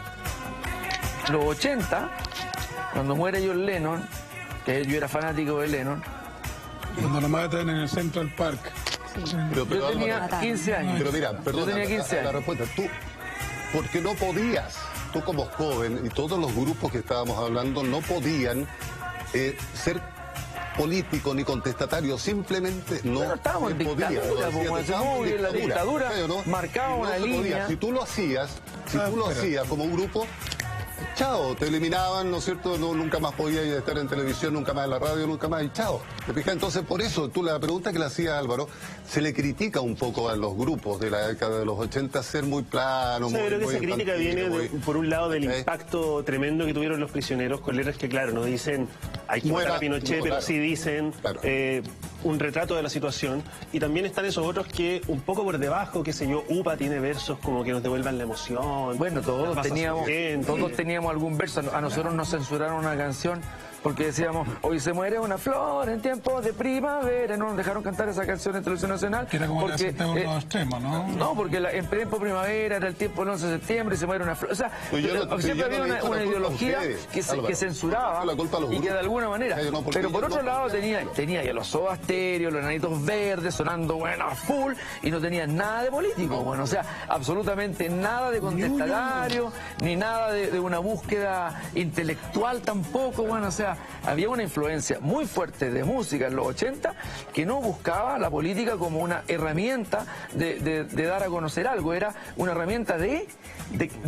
los 80, cuando muere John Lennon, que yo era fanático de Lennon. Cuando lo matan en el Central Park. Yo tenía 15 años. Pero mira, perdón, yo tenía 15 años. La respuesta, tú, porque no podías, tú como joven y todos los grupos que estábamos hablando no podían ser político ni contestatario, simplemente no estábamos en se podía. dictadura, como decimos, muy bien, la dictadura marcaba una línea. Si tú lo hacías como un grupo, chao, te eliminaban, ¿no es cierto? No, nunca más podías estar en televisión, nunca más en la radio, nunca más, y chao. ¿Te fijas? Entonces, por eso, la pregunta que le hacía Álvaro, se le critica un poco a los grupos de la década de los 80 ser muy planos, muy... Yo creo que muy esa crítica viene, por un lado, del impacto tremendo que tuvieron los prisioneros coleras, que claro, no dicen hay que matar a Pinochet, pero sí dicen un retrato de la situación. Y también están esos otros que, un poco por debajo, qué sé yo, UPA tiene versos como que nos devuelvan la emoción. Bueno, todos teníamos algún verso. A nosotros nos censuraron una canción porque decíamos, hoy se muere una flor en tiempos de primavera. No nos dejaron cantar esa canción en Televisión Nacional. Que era como porque, extremo, ¿no? No, porque en tiempo de primavera era el tiempo del 11 de septiembre y se muere una flor. O sea, siempre había una ideología que censuraba y que de alguna manera. Pero por otro lado tenía ya los Soda Stereo, los Enanitos Verdes sonando, bueno, a full, y no tenía nada de político. Bueno, o sea, absolutamente nada de contestatario, ni nada de una búsqueda intelectual tampoco. Bueno, o sea, había una influencia muy fuerte de música en los 80 que no buscaba la política como una herramienta de dar a conocer algo, era una herramienta de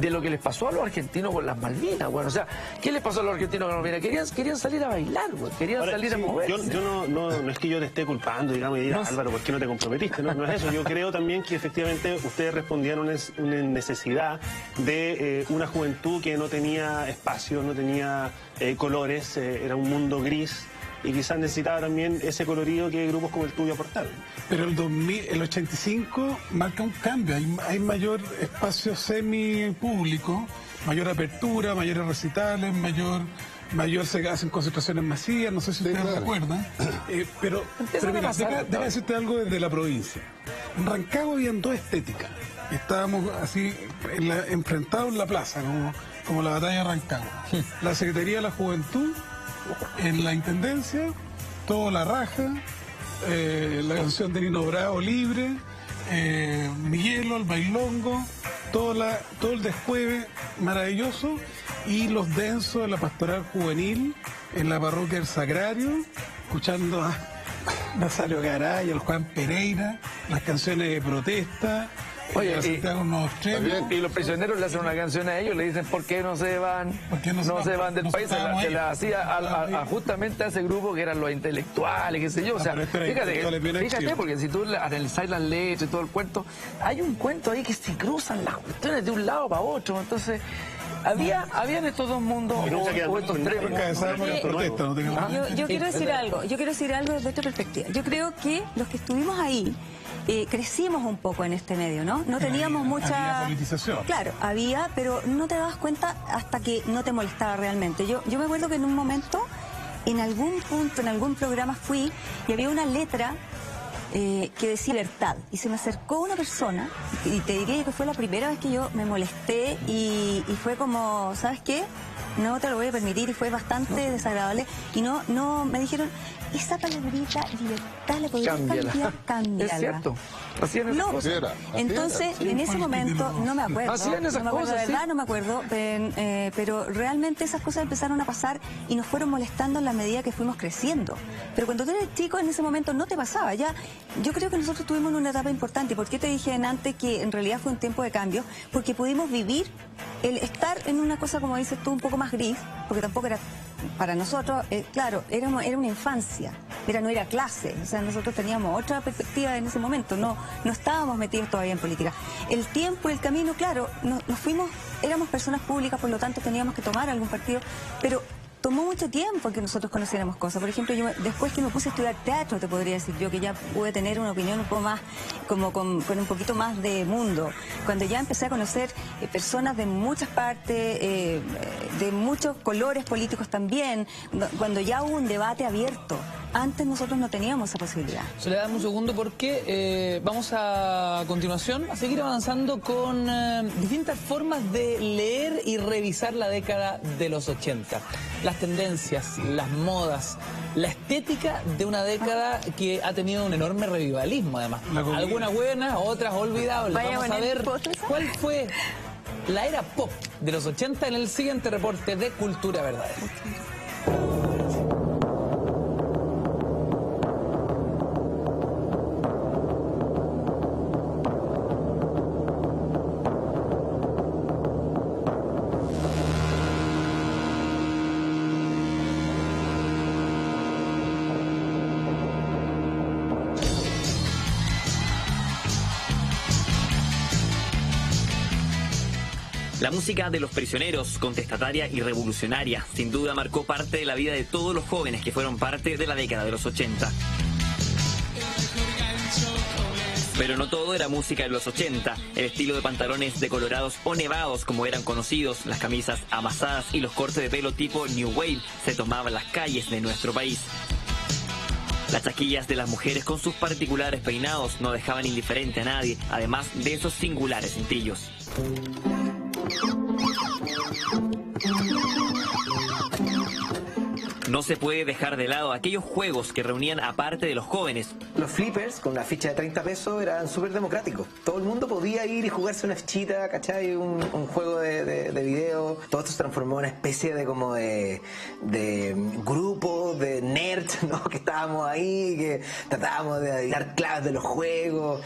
lo que les pasó a los argentinos con las Malvinas. Bueno, o sea, ¿qué les pasó a los argentinos con las Malvinas? Querían salir a bailar, güey, querían salir a moverse. Yo no es que yo te esté culpando, digamos, y diga, Álvaro, ¿por qué no te comprometiste? No es eso. Yo creo también que efectivamente ustedes respondían a una necesidad de una juventud que no tenía espacio, no tenía colores, era un mundo gris, y quizás necesitaba también ese colorido que grupos como el tuyo aportaron. Pero el 85 marca un cambio, hay mayor espacio semipúblico, mayor apertura, mayores recitales, mayor se hacen concentraciones masivas, no sé si ustedes recuerdan, pero mira, déjame decirte algo desde la provincia. En Rancagua habían dos estéticas, estábamos así enfrentados en la plaza, como la batalla de Rancagua. La Secretaría de la Juventud, en la Intendencia, todo la raja, la canción de Nino Bravo, Libre, Miguelo, el bailongo, todo el desjueve maravilloso, y los densos de la pastoral juvenil en la parroquia del Sagrario, escuchando a Nazario Garay, al Juan Pereira, las canciones de protesta. Oye, y los prisioneros le hacen una canción a ellos, le dicen ¿por qué no se van? No se van del país. Se la hacía justamente a ese grupo que eran los intelectuales, qué sé yo. O sea, fíjate, porque si tú analizas las letras y todo el cuento, hay un cuento ahí que se cruzan las cuestiones de un lado para otro. Entonces, habían estos dos mundos o estos tres. Yo quiero decir algo desde otra perspectiva. Yo creo que los que estuvimos ahí crecimos un poco en este medio, ¿no? No teníamos mucha... Había politización. Claro, había, pero no te dabas cuenta hasta que no te molestaba realmente. Yo me acuerdo que en un momento, en algún punto, en algún programa fui y había una letra que decía libertad. Y se me acercó una persona, y te diría que fue la primera vez que yo me molesté y fue como, ¿sabes qué? No te lo voy a permitir, y fue bastante desagradable. Y no me dijeron, esa palabrita, libertad, le podrías cambiar. Es cierto. Hacían esas cosas. Entonces, en ese momento, no me acuerdo. Hacían esas cosas, de verdad, no me acuerdo. Pero realmente esas cosas empezaron a pasar y nos fueron molestando en la medida que fuimos creciendo. Pero cuando tú eres chico, en ese momento no te pasaba. Ya, yo creo que nosotros tuvimos una etapa importante. ¿Por qué te dije antes que en realidad fue un tiempo de cambio? Porque pudimos vivir el estar en una cosa, como dices tú, un poco más gris, porque tampoco era... Para nosotros, claro, era una infancia, no era clase, o sea, nosotros teníamos otra perspectiva en ese momento, no estábamos metidos todavía en política. El tiempo y el camino, claro, nos fuimos, éramos personas públicas, por lo tanto teníamos que tomar algún partido, pero tomó mucho tiempo que nosotros conociéramos cosas. Por ejemplo, yo después que me puse a estudiar teatro, te podría decir yo que ya pude tener una opinión un poco más, como con un poquito más de mundo. Cuando ya empecé a conocer personas de muchas partes, de muchos colores políticos también, cuando ya hubo un debate abierto. Antes nosotros no teníamos esa posibilidad. Soledad, un segundo, porque vamos a continuación a seguir avanzando con distintas formas de leer y revisar la década de los 80. Las tendencias, las modas, la estética de una década que ha tenido un enorme revivalismo, además. Algunas buenas, otras olvidables. Vamos a ver cuál fue la era pop de los 80 en el siguiente reporte de Cultura Verdadera. La música de Los Prisioneros, contestataria y revolucionaria, sin duda marcó parte de la vida de todos los jóvenes que fueron parte de la década de los 80. Pero no todo era música de los 80. El estilo de pantalones decolorados o nevados, como eran conocidos, las camisas amasadas y los cortes de pelo tipo New Wave se tomaban las calles de nuestro país. Las chaquillas de las mujeres con sus particulares peinados no dejaban indiferente a nadie, además de esos singulares cintillos. No se puede dejar de lado aquellos juegos que reunían a parte de los jóvenes. Los flippers, con una ficha de 30 pesos, eran súper democráticos. Todo el mundo podía ir y jugarse una fichita, ¿cachai? Un juego de video. Todo esto se transformó en una especie de como de grupo, de nerds, ¿no? Que estábamos ahí, que tratábamos de dar claves de los juegos.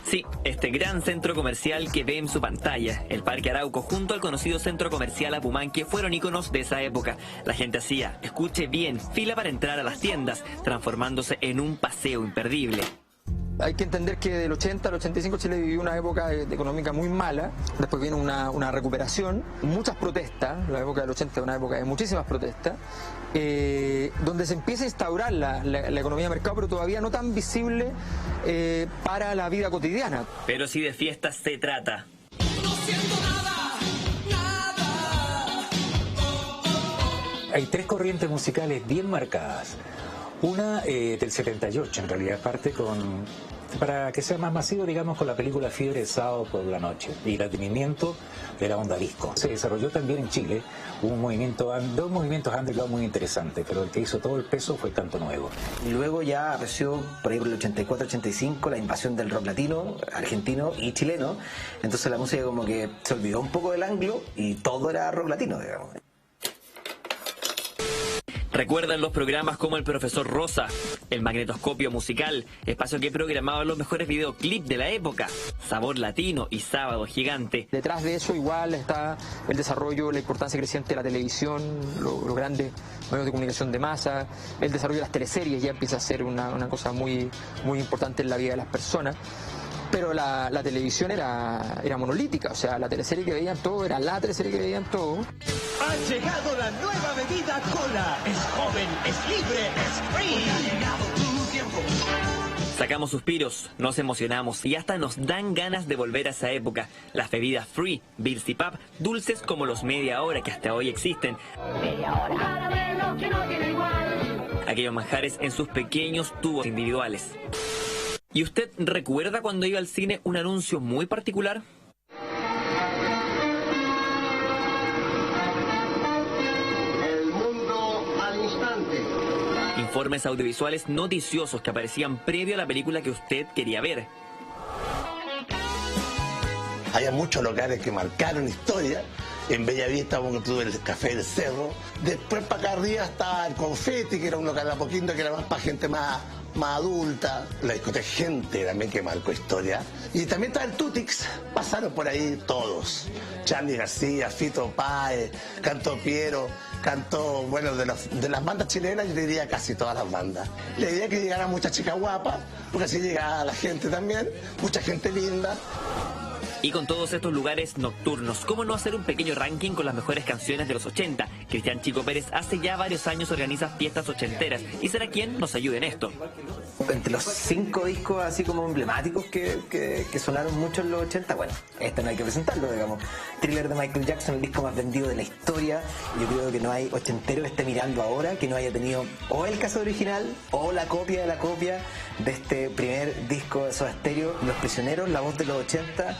Sí, este gran centro comercial que ve en su pantalla, el Parque Arauco, junto al conocido centro comercial Apumanque, fueron íconos de esa época. La gente hacía, escuche bien, fila para entrar a las tiendas, transformándose en un paseo imperdible. Hay que entender que del 80 al 85 Chile vivió una época económica muy mala, después viene una recuperación, muchas protestas, la época del 80 es una época de muchísimas protestas, donde se empieza a instaurar la economía de mercado, pero todavía no tan visible para la vida cotidiana. Pero si de fiestas se trata. Hay tres corrientes musicales bien marcadas. Una del 78, en realidad, parte para que sea más masivo, digamos, con la película Fiebre de Sábado por la Noche y el advenimiento de la onda disco. Se desarrolló también en Chile dos movimientos underground muy interesantes, pero el que hizo todo el peso fue Canto Nuevo. Y luego ya apareció por ahí por el 84-85 la invasión del rock latino, argentino y chileno. Entonces la música como que se olvidó un poco del anglo y todo era rock latino, digamos. ¿Recuerdan los programas como El Profesor Rosa, El Magnetoscopio Musical, espacio que programaba los mejores videoclips de la época, Sabor Latino y Sábado Gigante? Detrás de eso igual está el desarrollo, la importancia creciente de la televisión, los grandes medios de comunicación de masa, el desarrollo de las teleseries ya empieza a ser una cosa muy, muy importante en la vida de las personas. Pero la televisión era monolítica, o sea, la teleserie que veían todo era la teleserie que veían todo. Ha llegado la nueva bebida Cola. Es joven, es libre, es free. Ha llegado tu tiempo. Sacamos suspiros, nos emocionamos y hasta nos dan ganas de volver a esa época. Las bebidas free, Beers y Pub, dulces como los media hora que hasta hoy existen. Aquellos manjares en sus pequeños tubos individuales. ¿Y usted recuerda cuando iba al cine un anuncio muy particular? El mundo al instante. Informes audiovisuales noticiosos que aparecían previo a la película que usted quería ver. Había muchos locales que marcaron historia. En Bellavista tuve el Café del Cerro. Después para acá arriba estaba el Confetti, que era un local de Apoquindo, que era más para gente más adulta. La discoteca Gente también, que marcó historia. Y también estaba el Tutix. Pasaron por ahí todos. Charly García, Fito Páez, cantó Piero, cantó, bueno, de las bandas chilenas yo diría casi todas las bandas. La idea es que llegara mucha chica guapa, porque así llegaba la gente también, mucha gente linda. Y con todos estos lugares nocturnos, ¿cómo no hacer un pequeño ranking con las mejores canciones de los 80? Cristian Chico Pérez hace ya varios años organiza fiestas ochenteras y será quien nos ayude en esto. Entre los 5 discos así como emblemáticos que sonaron mucho en los 80, bueno, este no hay que presentarlo, digamos. Thriller de Michael Jackson, el disco más vendido de la historia. Yo creo que no hay ochentero que esté mirando ahora que no haya tenido o el caso original o la copia de la copia de este primer disco de Soda Stereo. Los Prisioneros, la voz de los 80,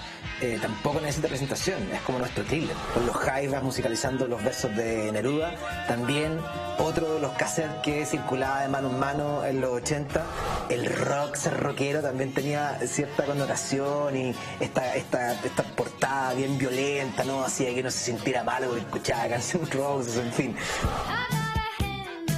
tampoco necesita presentación, es como nuestro Thriller. Con los Jaivas musicalizando los versos de Neruda, también otro de los cassettes que circulaba de mano en mano en los 80. El rock, ser rockero, también tenía cierta connotación y esta portada bien violenta, ¿no? Hacía que no se sintiera malo porque escuchaba canciones rock, en fin.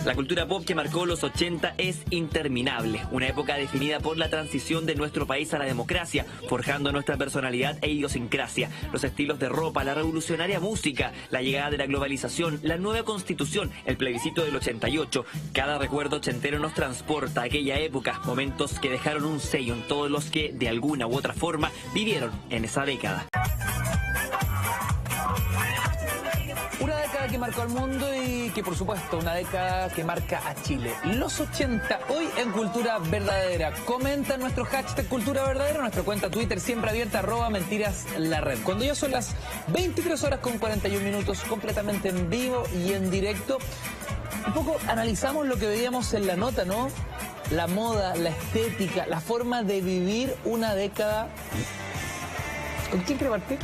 La cultura pop que marcó los 80 es interminable, una época definida por la transición de nuestro país a la democracia, forjando nuestra personalidad e idiosincrasia, los estilos de ropa, la revolucionaria música, la llegada de la globalización, la nueva constitución, el plebiscito del 88. Cada recuerdo ochentero nos transporta a aquella época, momentos que dejaron un sello en todos los que, de alguna u otra forma, vivieron en esa década. que marcó al mundo y que, por supuesto, una década que marca a Chile. Los 80, hoy en Cultura Verdadera. Comenta nuestro hashtag Cultura Verdadera, nuestra cuenta Twitter siempre abierta, @mentiras_la_red. Cuando ya son las 23 horas con 41 minutos, completamente en vivo y en directo, un poco analizamos lo que veíamos en la nota, ¿no? La moda, la estética, la forma de vivir una década. ¿Con quién quiere partir?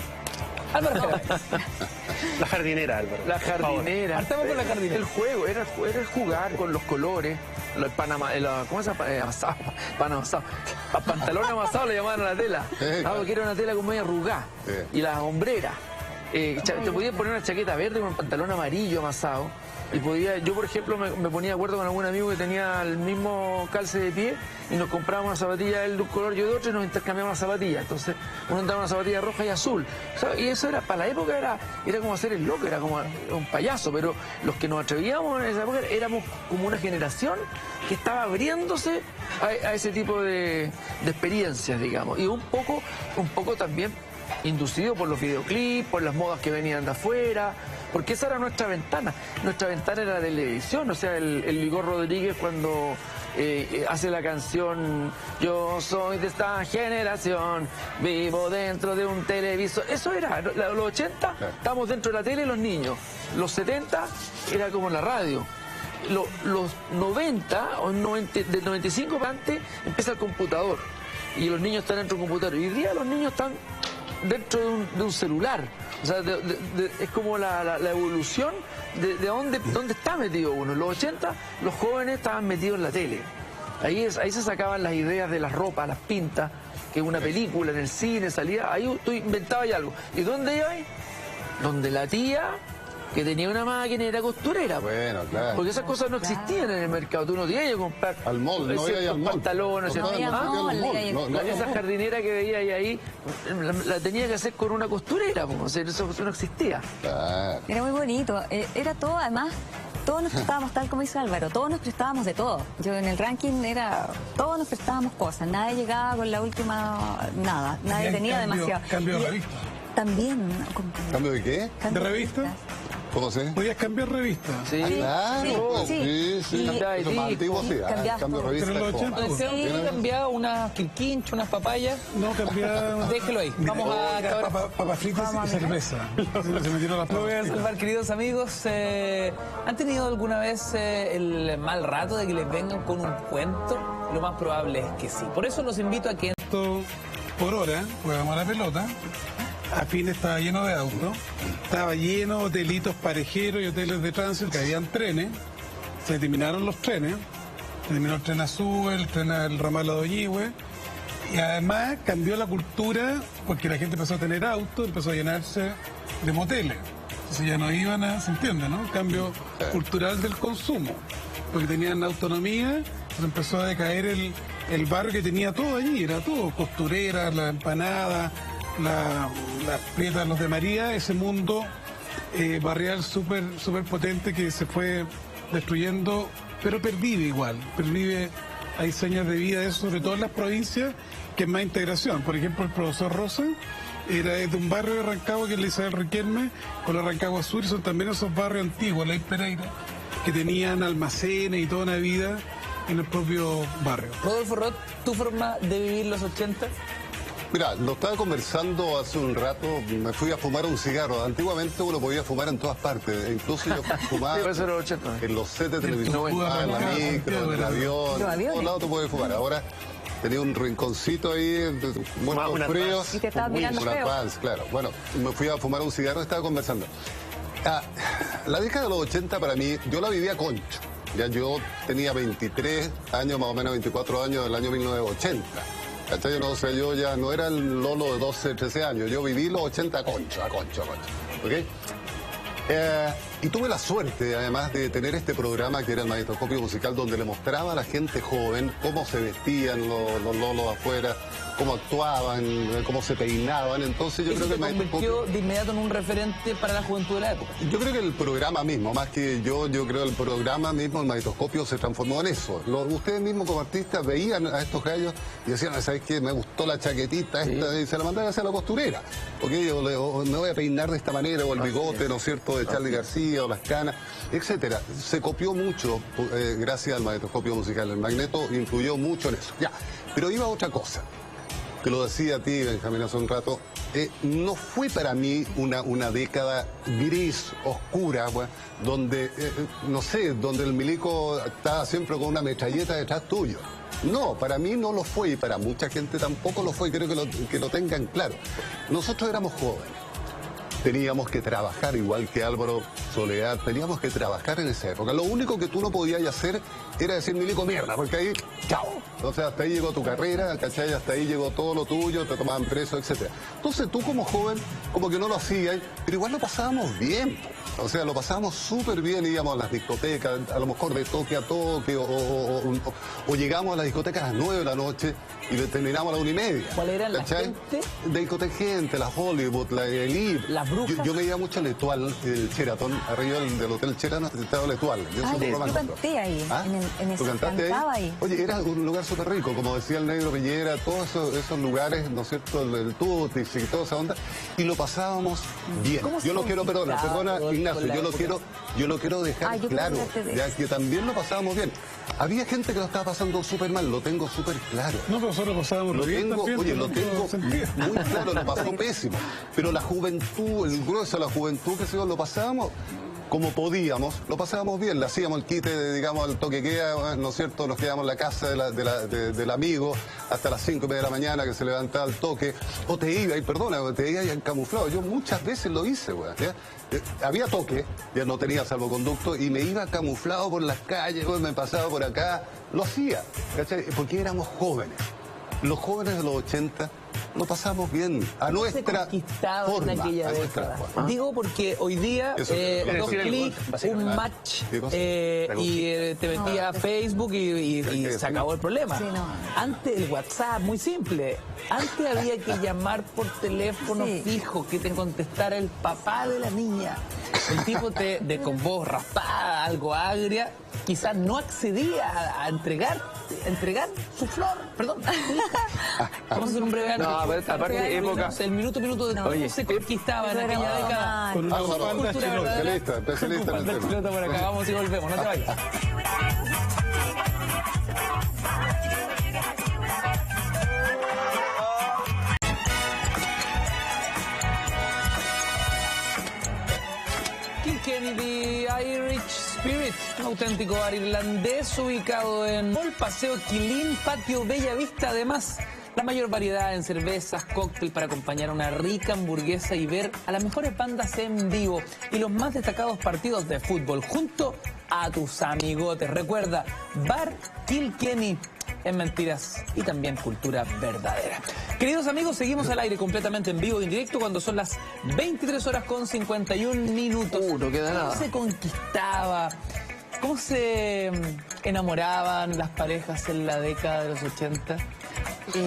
Álvaro. La jardinera, Álvaro. La jardinera. Partamos con la jardinera. El juego, era el jugar con los colores, el panamá, ¿cómo se llama? Amasado, pan amasado. A pantalón amasado le llamaban a la tela. Porque era una tela como media arrugada. Y las hombreras. Te podías poner una chaqueta verde con un pantalón amarillo amasado. Y yo, por ejemplo, me ponía de acuerdo con algún amigo que tenía el mismo calce de pie y nos comprábamos una zapatilla, él de un color, yo de otro, y nos intercambiábamos las zapatillas. Entonces, uno andaba una zapatilla roja y azul. O sea, y eso era, para la época, era como hacer el loco, era como un payaso. Pero los que nos atrevíamos en esa época éramos como una generación que estaba abriéndose a ese tipo de experiencias, digamos. Y un poco también inducido por los videoclips, por las modas que venían de afuera, porque esa era nuestra ventana. Nuestra ventana era la televisión. O sea, el Igor Rodríguez cuando hace la canción Yo soy de esta generación, vivo dentro de un televisor. Eso era, los 80 estábamos dentro de la tele los niños, los 70 era como la radio. Los 90, o 90, del 95 para antes, empieza el computador. Y los niños están dentro de un computador. Y hoy día los niños están dentro de un celular. O sea, es como la evolución de dónde está metido uno. En los 80 los jóvenes estaban metidos en la tele. Ahí se sacaban las ideas de las ropas, las pintas, que una película en el cine salía. Ahí tú inventabas algo. ¿Y dónde iba ahí? Donde la tía que tenía una máquina y era costurera. Bueno, claro. Porque esas cosas no existían en el mercado. Tú no tenías que comprar al mall, no había al mall. Pantalones, esa jardinera que veía ahí la tenía que hacer con una costurera, o sea, eso no existía. Claro. Era muy bonito. Era todo, además, todos nos prestábamos, tal como dice Álvaro, todos nos prestábamos de todo. Yo en el ranking todos nos prestábamos cosas. Nadie llegaba con la última, nada. Nadie tenía demasiado. Cambio de revista. También. ¿Cambio de qué? ¿De revista? ¿Cómo se? Podías cambiar revista. Sí, claro, sí. Eso más antiguo, sí. Cambio de revista. ¿Tiene cambiado unas quirquinchos, unas papayas? No, cambiaba. Déjelo ahí. Vamos a papas fritas y cerveza. Se metieron las Lo voy a salvar, queridos amigos. ¿Han tenido alguna vez el mal rato de que les vengan con un cuento? Lo más probable es que sí. Por eso los invito a que... Por hora, jugamos a la pelota. A fin estaba lleno de autos, estaba lleno de hotelitos parejeros y hoteles de tránsito, que habían trenes, se eliminaron los trenes, se eliminó el tren Azul, el tren del ramal a Doñihue, y además cambió la cultura porque la gente empezó a tener autos, empezó a llenarse de moteles, entonces ya no iban se entiende, ¿no? Cambio cultural del consumo, porque tenían autonomía, entonces empezó a decaer el barrio que tenía todo allí, era todo, costureras, la empanada, las prietas, los de María, ese mundo barrial súper potente que se fue destruyendo, pero pervive igual, hay señas de vida de eso, sobre todo en las provincias, que es más integración. Por ejemplo, el profesor Rosa era de un barrio de Rancagua que es la Isabel Riquelme, con la Rancagua Sur, y son también esos barrios antiguos, la Pereira, que tenían almacenes y toda una vida en el propio barrio. Rodolfo Roth, ¿tu forma de vivir los 80? Mira, lo estaba conversando hace un rato, me fui a fumar un cigarro. Antiguamente uno podía fumar en todas partes, incluso yo fumaba en los sets de televisión, en la micro, en el avión, en todos lados tú puedes fumar. Ahora tenía un rinconcito ahí, muerto frío, y te estabas mirando una pants, claro. Bueno, me fui a fumar un cigarro y estaba conversando. La década de los 80 para mí, yo la vivía concho. Ya yo tenía 23 años, más o menos 24 años del año 1980. ¿Cachai? No sé, yo ya no era el Lolo de 12, 13 años. Yo viví los 80 a concho. ¿Ok? Y tuve la suerte, además, de tener este programa que era el Magnetoscopio Musical, donde le mostraba a la gente joven cómo se vestían los lolos afuera, cómo actuaban, cómo se peinaban. Entonces yo creo que se convirtió de inmediato en un referente para la juventud de la época. Yo creo que el programa mismo, más que yo creo el programa mismo, el Magnetoscopio, se transformó en eso. Ustedes mismos como artistas veían a estos gallos y decían, ¿sabes qué? Me gustó la chaquetita esta, y se la mandaban hacia la costurera. Porque yo me voy a peinar de esta manera, o el bigote, ¿no es cierto?, de Charly García. energía o las canas, etcétera. Se copió mucho gracias al magnetoscopio musical. El magneto influyó mucho en eso. Ya, pero iba a otra cosa. Que lo decía a ti, Benjamín, hace un rato, no fue para mí una década gris, oscura, pues, donde, no sé, donde el milico estaba siempre con una metralleta detrás tuyo. No, para mí no lo fue y para mucha gente tampoco lo fue, creo que lo tengan claro. Nosotros éramos jóvenes. Teníamos que trabajar, igual que Álvaro Soledad, teníamos que trabajar en esa época. Lo único que tú no podías hacer era decir milico mierda, porque ahí, chao. O sea, hasta ahí llegó tu carrera, ¿cachai? Hasta ahí llegó todo lo tuyo, te tomaban preso, etc. Entonces tú como joven, como que no lo hacías, pero igual lo pasábamos bien. O sea, lo pasábamos súper bien, íbamos a las discotecas, a lo mejor de toque a toque, o llegamos a las discotecas a las 9 de la noche y terminamos a las 1:30. ¿Cuál era la ¿cachai? gente? De discoteca gente, la Hollywood, la Elite. Las brujas. Yo me iba mucho a L'Etoile, el Sheraton, arriba del Hotel Sheraton, estaba L'Etoile. Yo canté ahí, en ¿Tú ese, cantaste cantaba ahí? ahí. Oye, era un lugar súper rico, como decía el Negro Piñera, todos esos lugares, ¿no es cierto? El Tutis y toda esa onda, y lo pasábamos bien. Yo no quiero, perdona, Ignacio, yo lo quiero dejar claro, ya que también lo pasábamos bien. Había gente que lo estaba pasando súper mal, lo tengo súper claro. No, pero nosotros lo pasábamos bien también. Oye, lo tengo muy claro, lo pasó pésimo. Pero la juventud, el grueso de la juventud, que lo pasábamos como podíamos, lo pasábamos bien, le hacíamos el quite, digamos, al toque queda, ¿no es cierto? Nos quedamos en la casa del amigo hasta las 5:30 de la mañana que se levantaba el toque, o te iba, y perdona, te iba en camuflado. Yo muchas veces lo hice, güey. Había toque, ya no tenía salvoconducto, y me iba camuflado por las calles, güey, me pasaba por acá, lo hacía, ¿cachai? Porque éramos jóvenes. Los jóvenes de los 80 lo pasamos bien, a nuestra forma. En aquella década. Digo porque hoy día, 2 clics, un match, y te metía a Facebook y se acabó el problema. Sí, no. Antes el WhatsApp, muy simple. Antes había que llamar por teléfono fijo, que te contestara el papá de la niña. El tipo con voz raspada, algo agria, quizás no accedía a entregar su flor, perdón. Vamos a hacer un breve análisis. No, aparte época. El minuto de cómo se conquistaba en aquella década. Con una banda especialista en el tema. Por acá, vamos y volvemos, no te vayas. Kennedy Irish Spirit, un auténtico bar irlandés ubicado en el Paseo Quilín, Patio Bella Vista. Además, la mayor variedad en cervezas, cóctel para acompañar una rica hamburguesa y ver a las mejores bandas en vivo y los más destacados partidos de fútbol junto a tus amigotes. Recuerda, Bar Kilkenny, en mentiras y también cultura verdadera. Queridos amigos, seguimos al aire completamente en vivo, en directo, cuando son las 23:51. No queda nada. ¿Cómo se conquistaba? ¿Cómo se enamoraban las parejas en la década de los 80? Si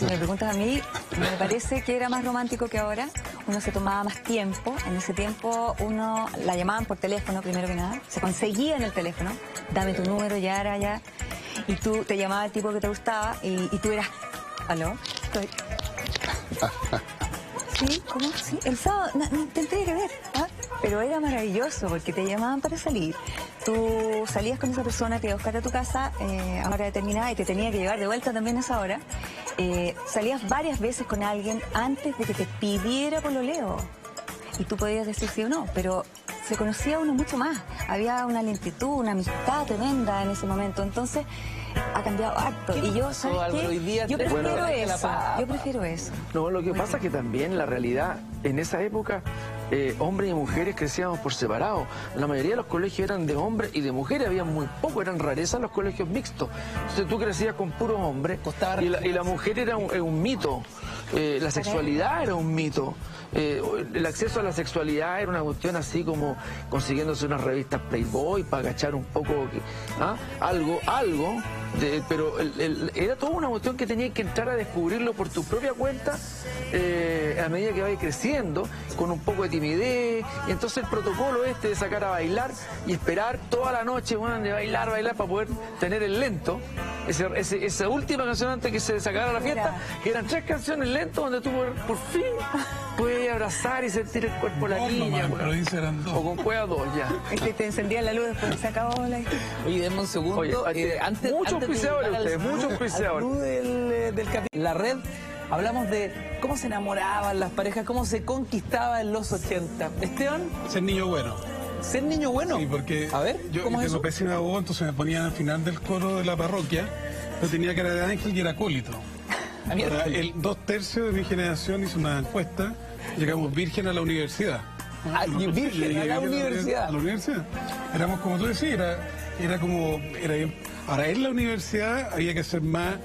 me preguntas a mí, me parece que era más romántico que ahora. Uno se tomaba más tiempo. En ese tiempo uno la llamaban por teléfono, primero que nada. Se conseguía en el teléfono. Dame tu número, ya era, ya. Y tú te llamaba el tipo que te gustaba y tú eras... ¿Aló? Estoy... ¿Sí? ¿Cómo? Sí. El sábado... No, tendría que ver. ¿Ah? Pero era maravilloso porque te llamaban para salir. Tú salías con esa persona, te iba a buscar a tu casa a una hora determinada y te tenía que llevar de vuelta también a esa hora. Salías varias veces con alguien antes de que te pidiera pololeo. Y tú podías decir sí o no, pero se conocía uno mucho más. Había una lentitud, una amistad tremenda en ese momento. Entonces, ha cambiado harto. Y yo, ¿sabes qué? Yo prefiero eso. Yo prefiero eso. No, lo que pasa es que también la realidad, en esa época, hombres y mujeres crecíamos por separado. La mayoría de los colegios eran de hombres y de mujeres, había muy poco, eran rarezas los colegios mixtos. Entonces tú crecías con puros hombres y la mujer era un mito. La sexualidad era un mito. El acceso a la sexualidad era una cuestión así como consiguiéndose unas revistas Playboy para agachar un poco algo, pero era toda una cuestión que tenías que entrar a descubrirlo por tu propia cuenta a medida que vayas creciendo, con un poco de timidez. Y entonces el protocolo de sacar a bailar y esperar toda la noche, de bailar para poder tener el lento. esa última canción antes que se acabara la fiesta, que eran 3 canciones lentas donde tú por fin puedes abrazar y sentir el cuerpo de la niña. Pero dice eran 2. O con cueva 2 ya. Es que te encendía la luz después que se acabó la historia. Oye, denme un segundo. Oye, muchos auspiciadores ustedes, muchos auspiciadores. Del capítulo. La red, hablamos de cómo se enamoraban las parejas, cómo se conquistaba en los 80. Esteban. Ser niño bueno. ¿Ser niño bueno? Sí, porque a ver, yo ¿cómo es tengo eso? pésima voz, entonces me ponían al final del coro de la parroquia, pero tenía cara de ángel y era acólito. Ahora, 2/3 de mi generación hizo una encuesta, llegamos virgen a la universidad. Ah, virgen a la universidad. A la universidad. Éramos como tú decías, era como... Ahora, en la universidad había que ser más...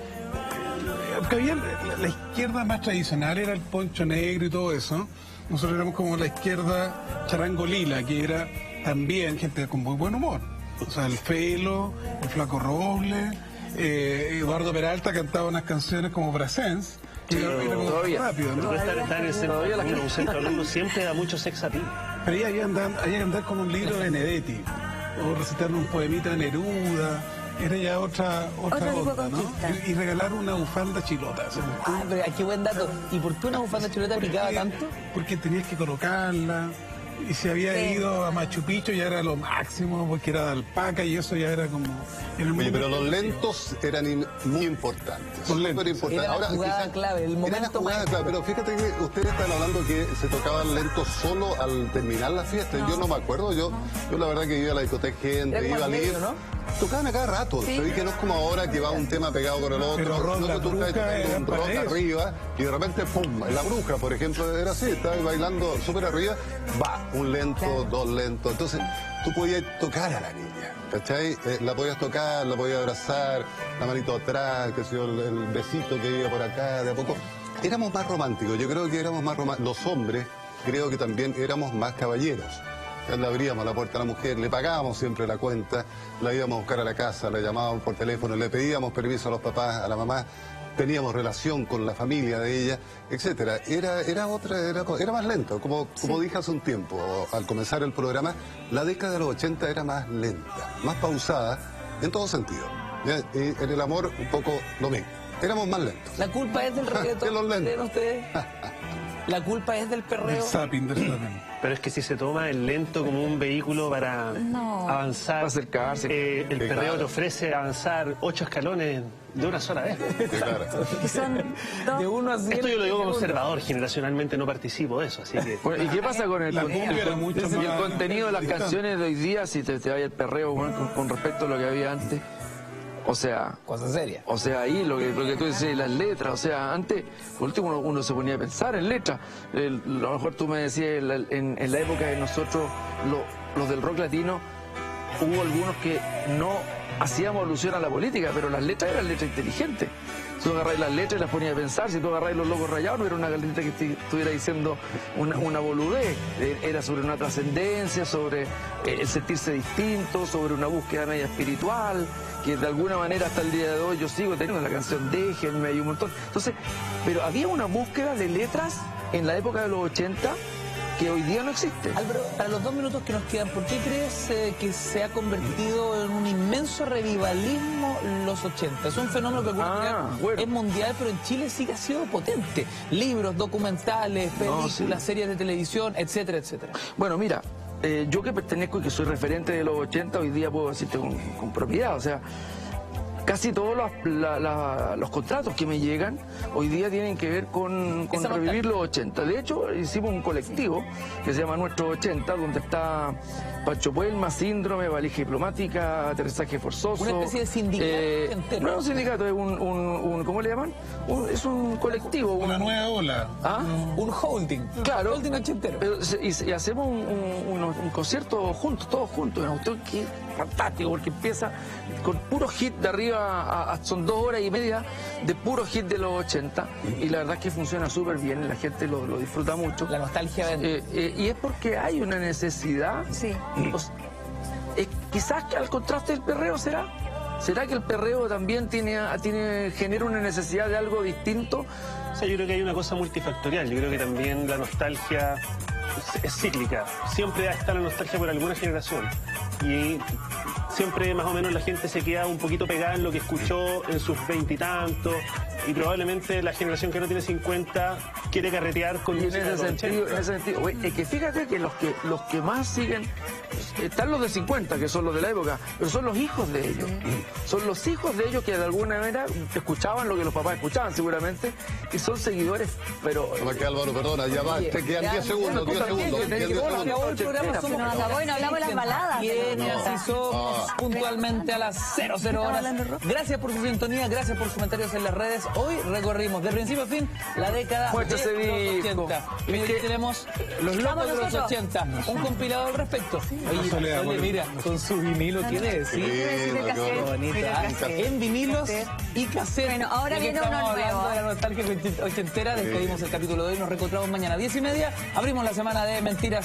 Porque había la izquierda más tradicional, era el poncho negro y todo eso. Nosotros éramos como la izquierda charangolila, que era también gente con muy buen humor. O sea, el Felo, el Flaco Robles, Eduardo Peralta cantaba unas canciones como Brassens. Era como rápido, ¿no? Estar en el centro alumno, un centro alumno siempre da mucho sex appeal. Pero ahí había que andar como un libro de Benedetti, o recitar un poemita de Neruda. Era ya otra onda, ¿no? Y regalar una bufanda chilota. Ah, pero qué buen dato. ¿Y por qué una bufanda chilota picaba tanto? Porque tenías que colocarla. Y se había ido a Machu Picchu, ya era lo máximo, porque era de alpaca y eso ya era como... Oye, pero los lentos eran muy importantes. Son lentos. Importantes. Era la jugada clave, el momento era la jugada clave, pero fíjate que ustedes están hablando que se tocaban lentos solo al terminar la fiesta. Yo no me acuerdo, yo la verdad que iba a la discoteca gente, iba a ir... Tocaban a cada rato, se ve que no es como ahora que va un tema pegado con el otro, pero no que tú estás tocando un rock arriba y de repente ¡pum! La Bruja, por ejemplo, era así, estaba bailando súper arriba, va, un lento, 2 lentos, entonces tú podías tocar a la niña, ¿cachai? La podías tocar, la podías abrazar, la manito atrás, qué sé yo, el besito que iba por acá, de a poco. Éramos más románticos, yo creo que éramos más románticos, los hombres creo que también éramos más caballeros. Le abríamos la puerta a la mujer, le pagábamos siempre la cuenta, la íbamos a buscar a la casa, la llamábamos por teléfono, le pedíamos permiso a los papás, a la mamá, teníamos relación con la familia de ella, etcétera. Era más lento, como dije hace un tiempo, al comenzar el programa, la década de los 80 era más lenta, más pausada, en todo sentido. Y en el amor un poco lo mismo. Éramos más lentos. La culpa es del reggaetón. De los lentos. ¿Ustedes? La culpa es del perreo. Del zapping. Pero es que si se toma el lento como un vehículo para avanzar, para acercarse, el perreo te ofrece avanzar 8 escalones de una sola vez. De 1 a 100. Esto yo lo digo como observador, generacionalmente no participo de eso, así que... Bueno, ¿y qué pasa con el contenido de las canciones de hoy día, si te vaya el perreo con respecto a lo que había antes? O sea... Cosa seria. O sea, ahí lo que tú dices, las letras. O sea, antes, por último, uno se ponía a pensar en letras. A lo mejor tú me decías, en la época de nosotros, los del rock latino, hubo algunos que no hacíamos alusión a la política, pero las letras eran letras inteligentes. Si tú agarras las letras y las ponías a pensar, si tú agarras los locos rayados, no era una letra que te estuviera diciendo una boludez. Era sobre una trascendencia, sobre el sentirse distinto, sobre una búsqueda media espiritual, que de alguna manera hasta el día de hoy yo sigo teniendo la canción Déjenme y un montón. Entonces, pero había una búsqueda de letras en la época de los 80 que hoy día no existe. Álvaro, para los 2 minutos que nos quedan, ¿por qué crees que se ha convertido en un inmenso revivalismo los 80? Es un fenómeno que es mundial, pero en Chile sí que ha sido potente. Libros, documentales, películas, series de televisión, etcétera, etcétera. Bueno, mira, yo que pertenezco y que soy referente de los 80, hoy día puedo decirte con propiedad, o sea, casi todos los contratos que me llegan hoy día tienen que ver con revivir los 80. De hecho, hicimos un colectivo que se llama Nuestros 80, donde está Pancho Puelma, Síndrome, Valija Diplomática, Aterrizaje Forzoso. Una especie de sindicato entero. No es un sindicato, es un ¿cómo le llaman? Es un colectivo. Una nueva ola. ¿Ah? Un holding. Claro. Un holding ochentero. Y hacemos un concierto juntos, todos juntos. Una cuestión que es fantástico, porque empieza con puro hit de arriba, son 2 horas y media de puro hit de los 80. Y la verdad es que funciona súper bien, la gente lo disfruta mucho. La nostalgia y es porque hay una necesidad. Sí. Quizás que al contraste del perreo ¿será que el perreo también genera una necesidad de algo distinto? O sea, yo creo que hay una cosa multifactorial. Yo creo que también la nostalgia es cíclica. Siempre está la nostalgia por alguna generación. Y siempre más o menos la gente se queda un poquito pegada en lo que escuchó en sus 20 y tantos, y probablemente la generación que no tiene 50 quiere carretear con Y en música de ese los sentido, 80. oye, es que fíjate que los que más siguen, están los de 50, que son los de la época, pero son los hijos de ellos. Son los hijos de ellos que de alguna manera escuchaban lo que los papás escuchaban seguramente, y son seguidores, pero... Que Álvaro, perdona, ya va, te quedan 10 segundos, 10 segundos. Acabó el programa, somos nos acabó y no hablamos de las baladas. Así somos, puntualmente a las 00 horas. Gracias por su sintonía, gracias por sus comentarios en las redes. Hoy recorrimos de principio a fin la década de los 80. Y hoy tenemos Los Locos de los 80, un compilado al respecto. Oye, mira, con su vinilo, ¿quiere decir? Bonita. En vinilos y cassette. Bueno, ahora viene uno nuevo. Hablando de la nostalgia ochentera, despedimos el capítulo de hoy, nos reencontramos mañana a 10:30. Abrimos la semana de Mentiras